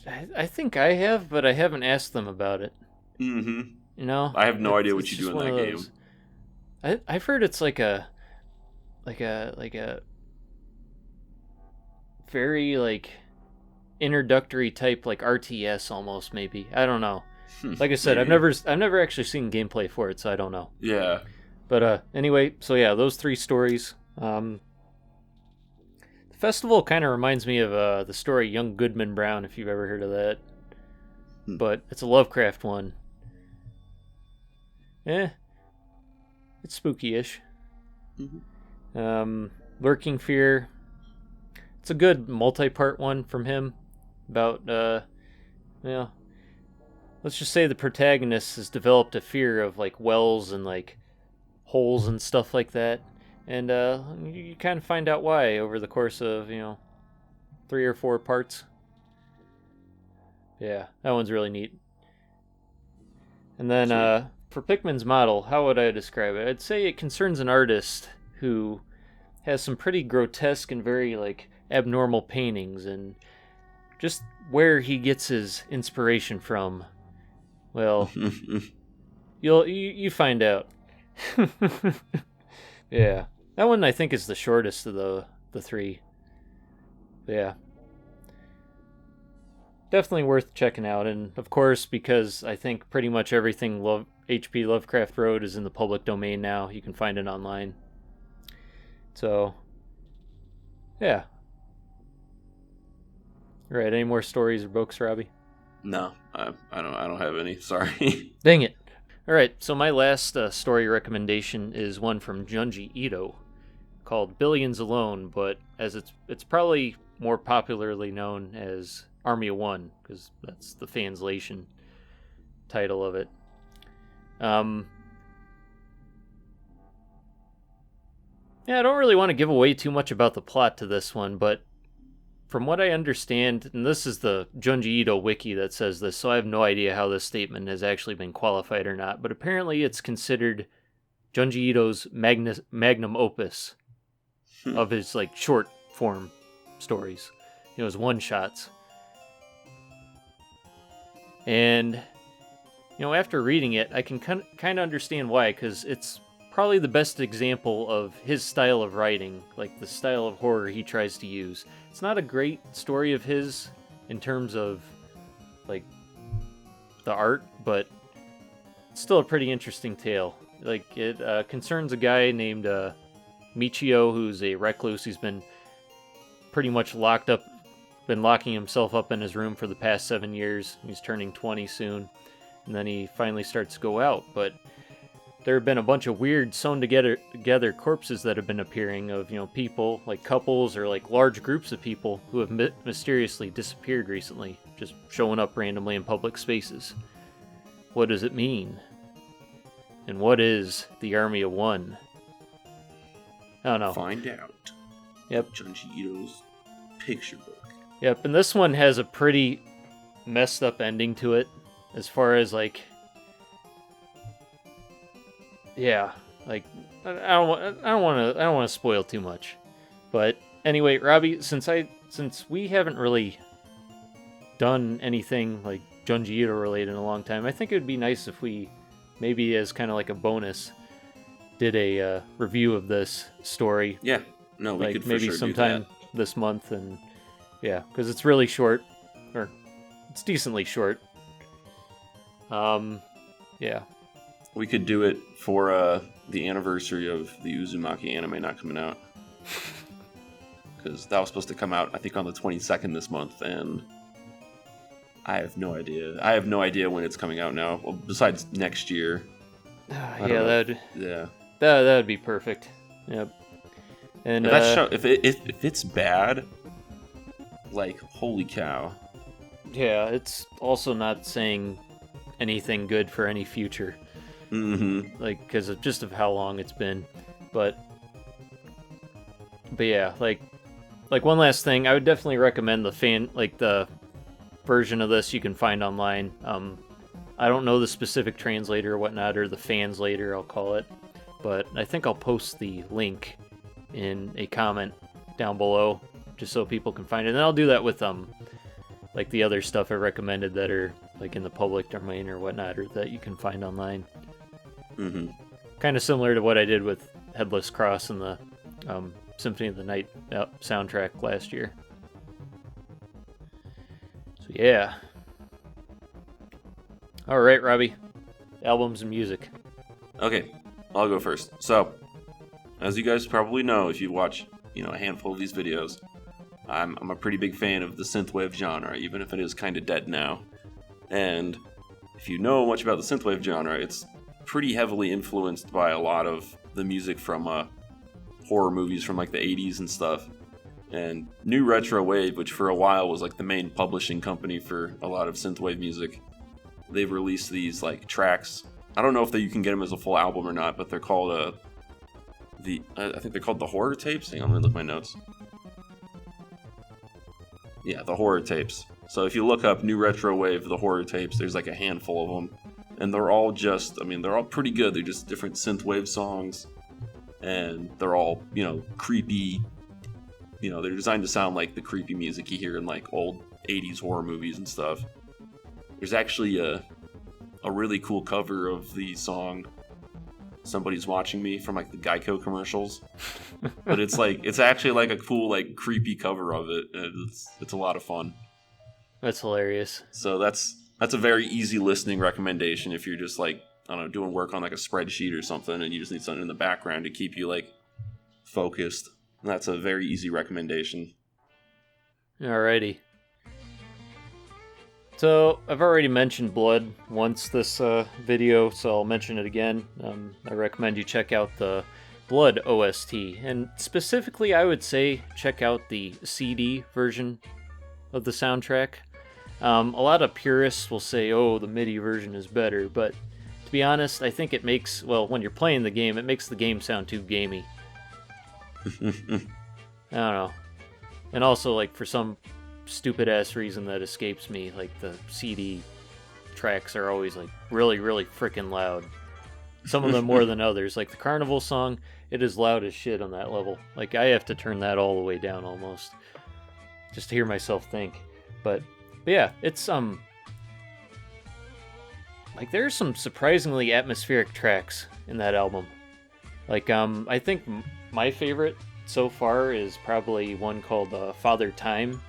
I think I have, but I haven't asked them about it. Mm-hmm. You know? I have no idea what you do in that game. I've heard it's like a very like introductory type, like RTS almost, maybe. I don't know. Like I said, I've never actually seen gameplay for it, so I don't know. Yeah. But anyway, so yeah, those 3 stories. The festival kind of reminds me of the story Young Goodman Brown, if you've ever heard of that. But it's a Lovecraft one. It's spooky-ish. Mm-hmm. Lurking Fear. It's a good multi-part one from him about let's just say the protagonist has developed a fear of like wells and like holes and stuff like that, and you kind of find out why over the course of 3 or 4 parts. Yeah, that one's really neat. And then for Pikmin's Model, how would I describe it? I'd say it concerns an artist who has some pretty grotesque and very like abnormal paintings, and just where he gets his inspiration from, well, you find out. Yeah, that one I think is the shortest of the 3. Yeah, definitely worth checking out. And of course, because I think pretty much everything H.P. Lovecraft wrote is in the public domain now, you can find it online. So, yeah. Right, any more stories or books, Robbie? No, I don't have any. Sorry. Dang it. All right, so my last story recommendation is one from Junji Ito called Billions Alone, but as it's probably more popularly known as Army of One, because that's the translation title of it. Yeah, I don't really want to give away too much about the plot to this one, but from what I understand, and this is the Junji Ito wiki that says this, so I have no idea how this statement has actually been qualified or not, but apparently it's considered Junji Ito's magnum opus of his like short form stories, his one-shots. And after reading it, I can kind of understand why, because it's probably the best example of his style of writing, like the style of horror he tries to use. It's not a great story of his in terms of like the art, but it's still a pretty interesting tale. Like it concerns a guy named Michio, who's a recluse. He's been pretty much locking himself up in his room for the past 7 years. He's turning 20 soon, and then he finally starts to go out, but there have been a bunch of weird sewn together corpses that have been appearing of, people, like couples or like large groups of people who have mysteriously disappeared recently. just showing up randomly in public spaces. What does it mean? And what is the Army of One? I don't know. Find out. Yep. Junji Ito's picture book. Yep, and this one has a pretty messed up ending to it, as far as like, yeah, like I don't want to spoil too much, but anyway, Robbie, since we haven't really done anything like Junji Ito related in a long time, I think it would be nice if we maybe as kind of like a bonus did a review of this story. Yeah, no, we like could for maybe sure sometime do that. this month, and yeah, because it's really short, or it's decently short. Yeah. We could do it for the anniversary of the Uzumaki anime not coming out. Because that was supposed to come out, I think, on the 22nd this month, and I have no idea. I have no idea when it's coming out now, well, besides next year. Yeah, Yeah. that would be perfect. Yep. And If it's bad, like, holy cow. yeah, it's also not saying anything good for any future. Mm-hmm. Like, because of just of how long it's been. But yeah, like one last thing, I would definitely recommend the version of this you can find online. I don't know the specific translator or whatnot, or the fanslator, I'll call it, but I think I'll post the link in a comment down below just so people can find it. And I'll do that with like the other stuff I recommended that are like in the public domain or whatnot, or that you can find online. Mm-hmm. Kind of similar to what I did with Headless Cross and the Symphony of the Night soundtrack last year. So yeah. All right, Robbie. Albums and music. Okay, I'll go first. So, as you guys probably know, if you watch, a handful of these videos, I'm a pretty big fan of the synthwave genre, even if it is kind of dead now. And if you know much about the synthwave genre, it's pretty heavily influenced by a lot of the music from horror movies from like the 80s and stuff. And New Retro Wave, which for a while was like the main publishing company for a lot of synthwave music, they've released these like tracks. I don't know if you can get them as a full album or not, but they're called I think they're called the Horror Tapes. Hang on, let me look at my notes. Yeah, the Horror Tapes. So if you look up New Retro Wave, the Horror Tapes, there's like a handful of them. And they're all they're all pretty good. They're just different synthwave songs. And they're all, creepy. They're designed to sound like the creepy music you hear in like old 80s horror movies and stuff. There's actually a really cool cover of the song Somebody's Watching Me from like the Geico commercials. But it's actually like a cool, like creepy cover of it. And it's a lot of fun. That's hilarious. So that's a very easy listening recommendation if you're just like, I don't know, doing work on like a spreadsheet or something and you just need something in the background to keep you like focused. And that's a very easy recommendation. Alrighty. So, I've already mentioned Blood once this video, so I'll mention it again. I recommend you check out the Blood OST. And specifically, I would say check out the CD version of the soundtrack. A lot of purists will say, oh, the MIDI version is better, but to be honest, I think it makes, when you're playing the game, it makes the game sound too gamey. I don't know. And also, like, for some stupid-ass reason that escapes me, like, the CD tracks are always, like, really, really freaking loud. Some of them more than others. Like, the Carnival song, it is loud as shit on that level. Like, I have to turn that all the way down, almost, just to hear myself think. But yeah, it's, like, there's some surprisingly atmospheric tracks in that album. Like, I think my favorite so far is probably one called Father Time,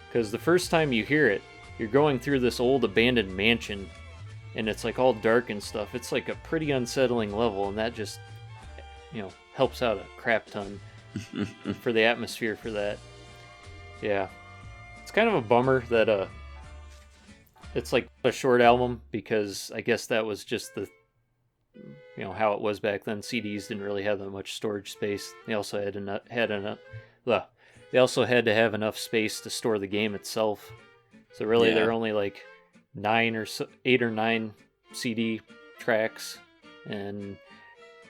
because the first time you hear it, you're going through this old abandoned mansion, and it's like all dark and stuff. It's like a pretty unsettling level, and that just, helps out a crap ton for the atmosphere for that. Yeah. It's kind of a bummer that it's like a short album, because I guess that was just the how it was back then. CDs didn't really have that much storage space. They also they also had to have enough space to store the game itself, So really, Yeah. there are only like 8 or 9 CD tracks, and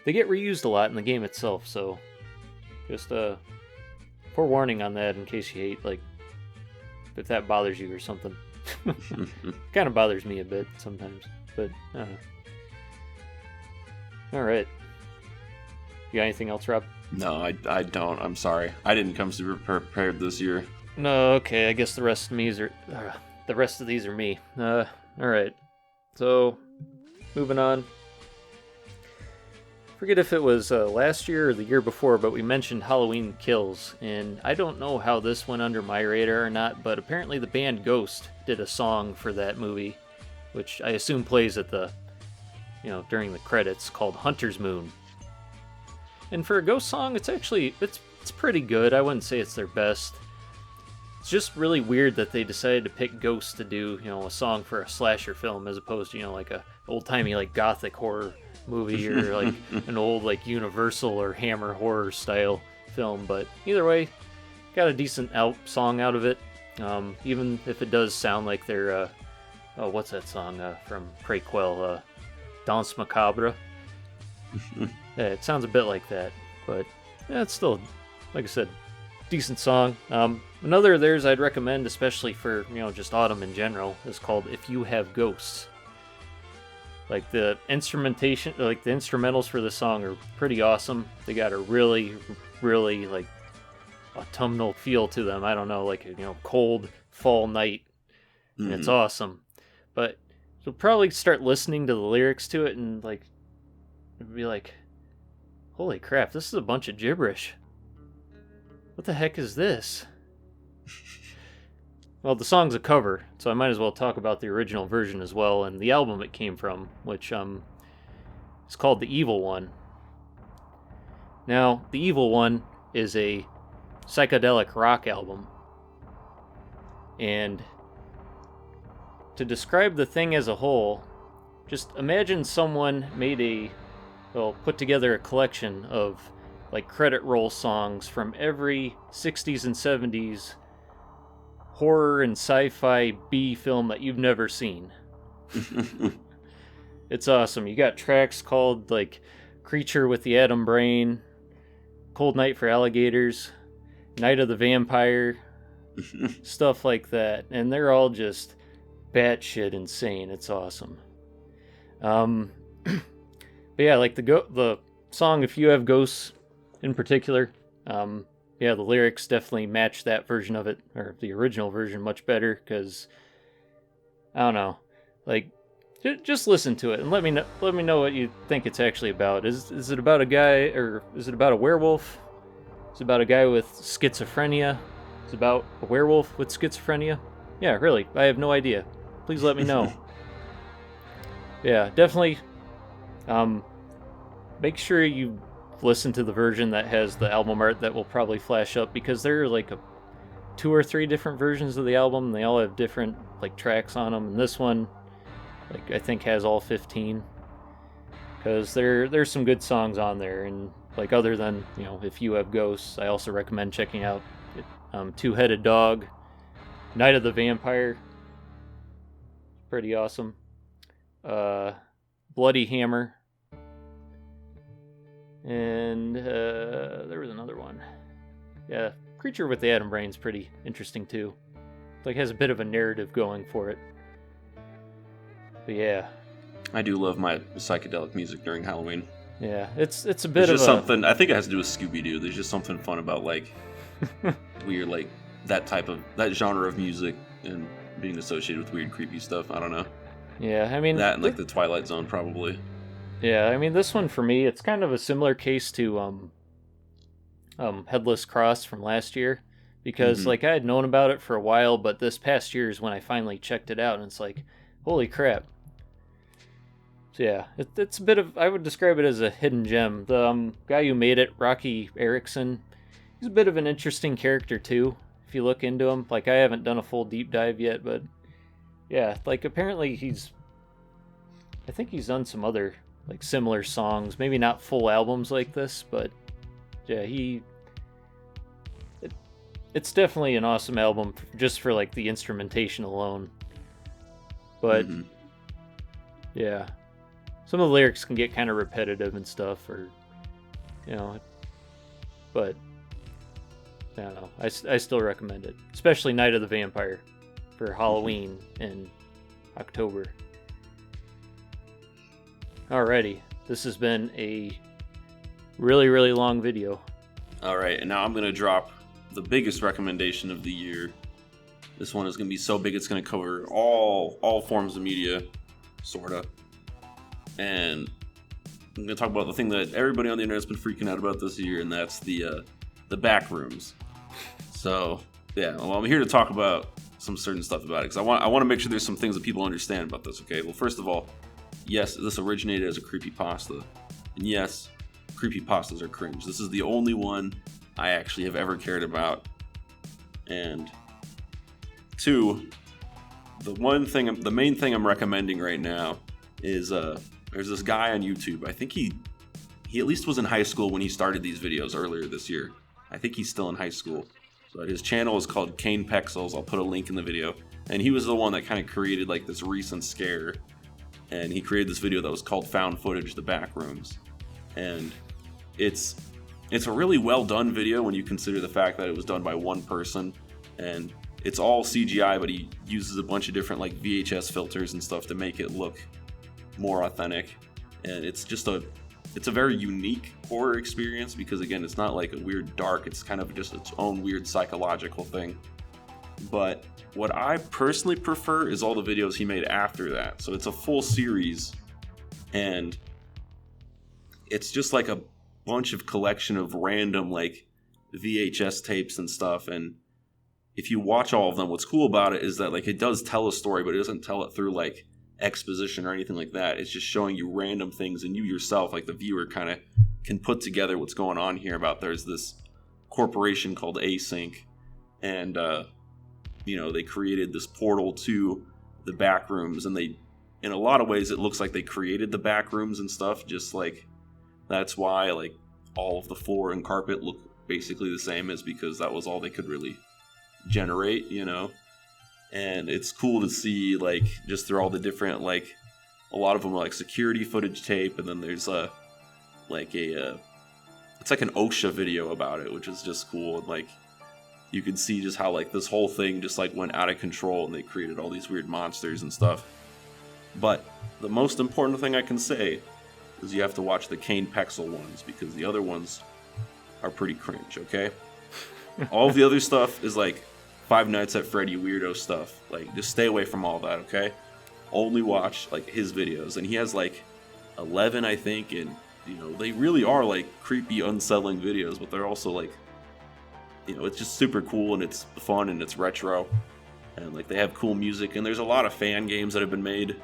they get reused a lot in the game itself. So just forewarning on that in case you hate, like, if that bothers you or something. Kind of bothers me a bit sometimes, but I don't know. All right. You got anything else, Rob? No, I don't. I'm sorry. I didn't come super prepared this year. No, okay. I guess the rest of these are me. All right. So, moving on. Forget if it was last year or the year before, but we mentioned Halloween Kills, and I don't know how this went under my radar or not, but apparently the band Ghost did a song for that movie, which I assume plays at the, during the credits, called Hunter's Moon. And for a Ghost song, it's pretty good. I wouldn't say it's their best. It's just really weird that they decided to pick Ghost to do, a song for a slasher film as opposed to, like a old-timey, like, gothic horror movie or, like, an old, like, Universal or Hammer horror style film. But either way, got a decent song out of it. Even if it does sound like their, what's that song from Prequel? Danse Macabre. Yeah, it sounds a bit like that, but yeah, it's still, like I said, decent song. Another of theirs I'd recommend, especially for, just autumn in general, is called If You Have Ghosts. Like, the instrumentation, like, the instrumentals for the song are pretty awesome. They got a really, really, like, autumnal feel to them. I don't know, like a, cold fall night, and it's awesome. But you'll probably start listening to the lyrics to it and, like, be like, holy crap, this is a bunch of gibberish. What the heck is this? Well, the song's a cover, so I might as well talk about the original version as well, and the album it came from, which is called The Evil One. Now, The Evil One is a psychedelic rock album, and to describe the thing as a whole, just imagine someone put together a collection of, like, credit roll songs from every 60s and 70s horror and sci-fi B film that you've never seen. It's awesome. You got tracks called, like, Creature with the Atom Brain, Cold Night for Alligators, Night of the Vampire, stuff like that. And they're all just batshit insane. It's awesome. But yeah, like the song If You Have Ghosts in particular, yeah, the lyrics definitely match that version of it, or the original version, much better, because, I don't know, like, just listen to it and let me know what you think it's actually about. Is it about a guy, or is it about a werewolf? Is it about a guy with schizophrenia? Is it about a werewolf with schizophrenia? Yeah, really, I have no idea. Please let me know. Yeah, definitely, make sure you listen to the version that has the album art that will probably flash up, because there are like 2 or 3 different versions of the album, and they all have different, like, tracks on them, and this one, like, I think has all 15, because there's some good songs on there. And, like, other than, If You Have Ghosts, I also recommend checking out Two-Headed Dog, Night of the Vampire, pretty awesome, Bloody Hammer, and there was another one. Yeah, Creature with the Atom Brain's pretty interesting too. Like, has a bit of a narrative going for it. But yeah, I do love my psychedelic music during Halloween. yeah, it's a bit There's of just something, I think it has to do with Scooby-Doo. There's just something fun about, like, weird, like, that genre of music and being associated with weird, creepy stuff. I don't know. Yeah, I mean, That and, like, the Twilight Zone, probably. Yeah, I mean, this one for me, it's kind of a similar case to Headless Cross from last year, because like, I had known about it for a while, but this past year is when I finally checked it out, and it's like, holy crap. So yeah, it's a bit of, I would describe it as a hidden gem. The guy who made it, Rocky Erickson, he's a bit of an interesting character too, if you look into him. Like, I haven't done a full deep dive yet, but yeah, like, apparently I think he's done some other, like, similar songs, maybe not full albums like this, but yeah, it's definitely an awesome album just for like the instrumentation alone. But yeah, some of the lyrics can get kind of repetitive and stuff, or you know, but I don't know. I still recommend it, especially Night of the Vampire for Halloween in October. Alrighty, this has been a really, really long video. All right, and now I'm going to drop the biggest recommendation of the year. This one is going to be so big it's going to cover all forms of media, sorta. And I'm going to talk about the thing that everybody on the internet's been freaking out about this year, and that's the back rooms. So, yeah, well, I'm here to talk about some certain stuff about it, because I want to make sure there's some things that people understand about this, okay? Well, first of all, yes, this originated as a creepypasta. And yes, creepypastas are cringe. This is the only one I actually have ever cared about. And two, the main thing I'm recommending right now is there's this guy on YouTube. I think he at least was in high school when he started these videos earlier this year. I think he's still in high school. But his channel is called Kane Pexels. I'll put a link in the video. And he was the one that kind of created like this recent scare. And he created this video that was called Found Footage, The Backrooms. And it's a really well done video when you consider the fact that it was done by one person. And it's all CGI, but he uses a bunch of different like VHS filters and stuff to make it look more authentic. And it's a very unique horror experience because, again, it's not like a weird dark, it's kind of just its own weird psychological thing. But what I personally prefer is all the videos he made after that. So it's a full series, and it's just like a bunch of collection of random like VHS tapes and stuff. And if you watch all of them, what's cool about it is that like it does tell a story, but it doesn't tell it through like exposition or anything like that. It's just showing you random things, and you yourself, like the viewer, kind of can put together what's going on here. About there's this corporation called Async, and they created this portal to the back rooms, and they, in a lot of ways, it looks like they created the back rooms and stuff. Just like that's why like all of the floor and carpet look basically the same, is because that was all they could really generate, And it's cool to see, like, just through all the different, like, a lot of them are like security footage tape, and then there's it's like an OSHA video about it, which is just cool. And like you can see just how like this whole thing just like went out of control, and they created all these weird monsters and stuff. But the most important thing I can say is you have to watch the Kane Pexel ones, because the other ones are pretty cringe, okay? All of the other stuff is like Five Nights at Freddy weirdo stuff. Like, just stay away from all that, okay? Only watch like his videos, and he has like 11, I think, and they really are like creepy, unsettling videos, but they're also like, it's just super cool, and it's fun, and it's retro, and like they have cool music, and there's a lot of fan games that have been made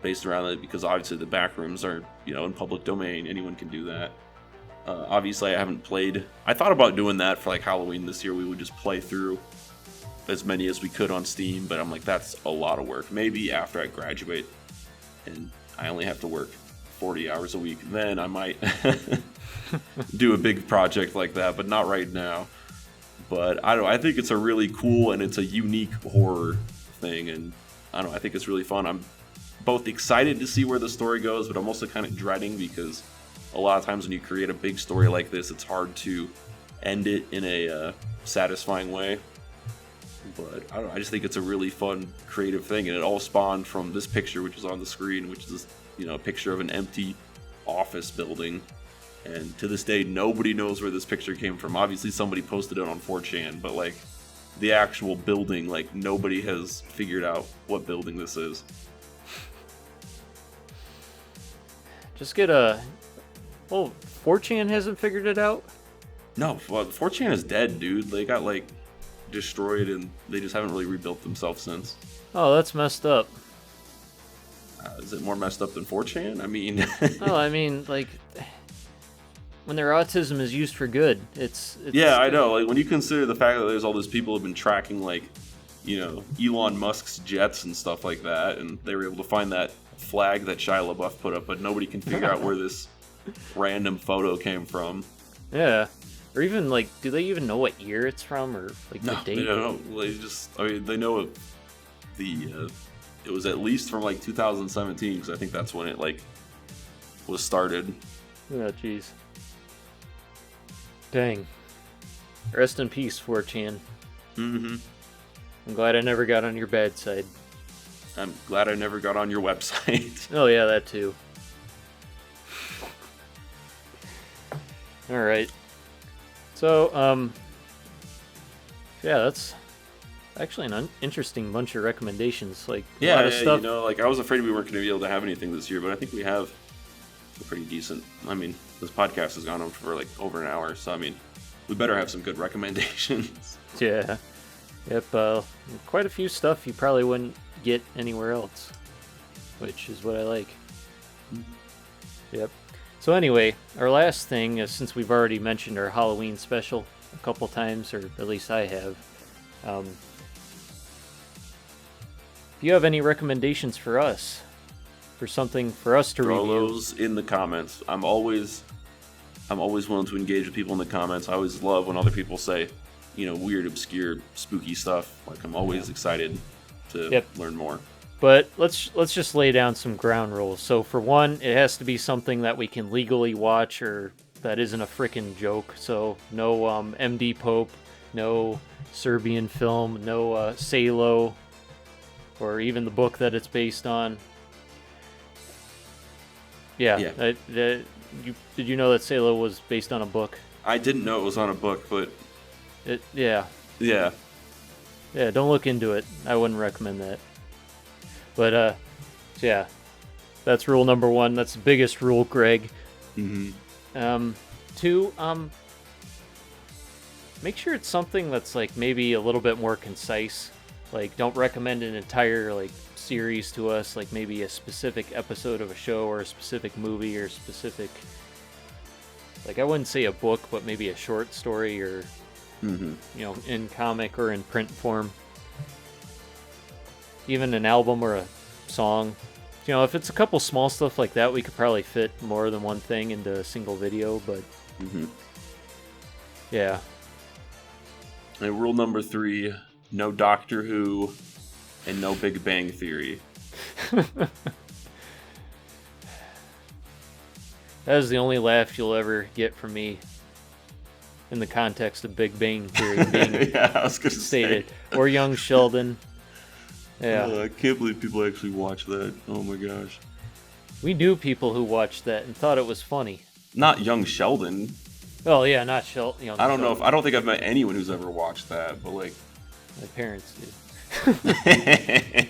based around it, because obviously the back rooms are in public domain. Anyone can do that. Obviously, I haven't played. I thought about doing that for like Halloween this year. We would just play through as many as we could on Steam, but I'm like, that's a lot of work. Maybe after I graduate and I only have to work 40 hours a week, then I might do a big project like that, but not right now. But I don't know, I think it's a really cool and it's a unique horror thing, and I think it's really fun. I'm both excited to see where the story goes, but I'm also kind of dreading, because a lot of times when you create a big story like this, it's hard to end it in a satisfying way. But I just think it's a really fun, creative thing, and it all spawned from this picture, which is on the screen, which is a picture of an empty office building. And to this day, nobody knows where this picture came from. Obviously, somebody posted it on 4chan, but like the actual building, like nobody has figured out what building this is. Just get a... Oh, 4chan hasn't figured it out? No, well, 4chan is dead, dude. They got like destroyed, and they just haven't really rebuilt themselves since. Oh, that's messed up. Is it more messed up than 4chan? I mean... Oh, I mean, like, when their autism is used for good, it's yeah, I know. Like, when you consider the fact that there's all these people who have been tracking, like, Elon Musk's jets and stuff like that, and they were able to find that flag that Shia LaBeouf put up, but nobody can figure out where this random photo came from. Yeah. Or even like, do they even know what year it's from, or like No, the date? they don't know. They just, I mean, they know it was at least from like 2017 because I think that's when it like was started. Oh, jeez. Dang. Rest in peace, 4chan. Mm-hmm. I'm glad I never got on your bad side. I'm glad I never got on your website. Oh yeah, that too. All right. So, yeah, that's actually an interesting bunch of recommendations. Like a lot of stuff. You know, like I was afraid we weren't going to be able to have anything this year, but I think we have a pretty decent. I mean, this podcast has gone on for like over an hour, so I mean, we better have some good recommendations. Yeah. Yep. Quite a few stuff you probably wouldn't get anywhere else, which is what I like. Yep. So anyway, our last thing is, since we've already mentioned our Halloween special a couple times, or at least I have, if you have any recommendations for us, for something for us to Throw review, those in the comments. I'm always willing to engage with people in the comments. I always love when other people say, you know, weird, obscure, spooky stuff. Like, I'm always excited to learn more. But let's just lay down some ground rules. So for one, it has to be something that we can legally watch, or that isn't a frickin' joke. So no MD Pope, no Serbian film, no Salo, or even the book that it's based on. Yeah. Did you know that Salo was based on a book? I didn't know it was on a book, but Yeah, don't look into it. I wouldn't recommend that. But yeah, that's rule number one. That's the biggest rule, Greg. Mm-hmm. Two, make sure it's something that's like maybe a little bit more concise. Like, don't recommend an entire like series to us, like maybe a specific episode of a show or a specific movie or specific, like, I wouldn't say a book, but maybe a short story, or you know, in comic or in print form. Even an album or a song. You know, if it's a couple small stuff like that, we could probably fit more than one thing into a single video, but yeah. And rule number 3, no Doctor Who and no Big Bang Theory. That is the only laugh you'll ever get from me in the context of Big Bang Theory being yeah, I was gonna stated. say. Or Young Sheldon. Yeah. I can't believe people actually watch that. Oh my gosh. We knew people who watched that and thought it was funny. Not Young Sheldon. Oh yeah, not Sheldon. I don't know if I don't think I've met anyone who's ever watched that, but like my parents did.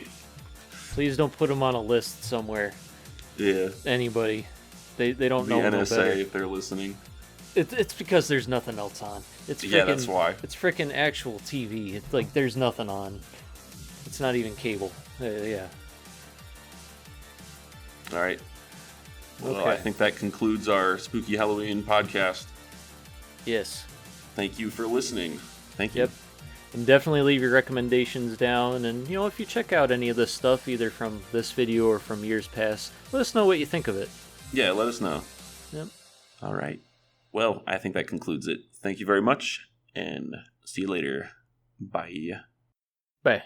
Please don't put them on a list somewhere. Yeah. Anybody. They don't know the no NSA better. if they're listening. It's because there's nothing else on. It's Yeah, that's why. It's freaking actual TV. It's like there's nothing on. It's not even cable. Yeah. All right. Well, Okay. I think that concludes our Spooky Halloween podcast. Yes. Thank you for listening. Thank you. Yep. And definitely leave your recommendations down. And, you know, if you check out any of this stuff, either from this video or from years past, let us know what you think of it. Yeah, let us know. Yep. All right. Well, I think that concludes it. Thank you very much, and see you later. Bye. Bye.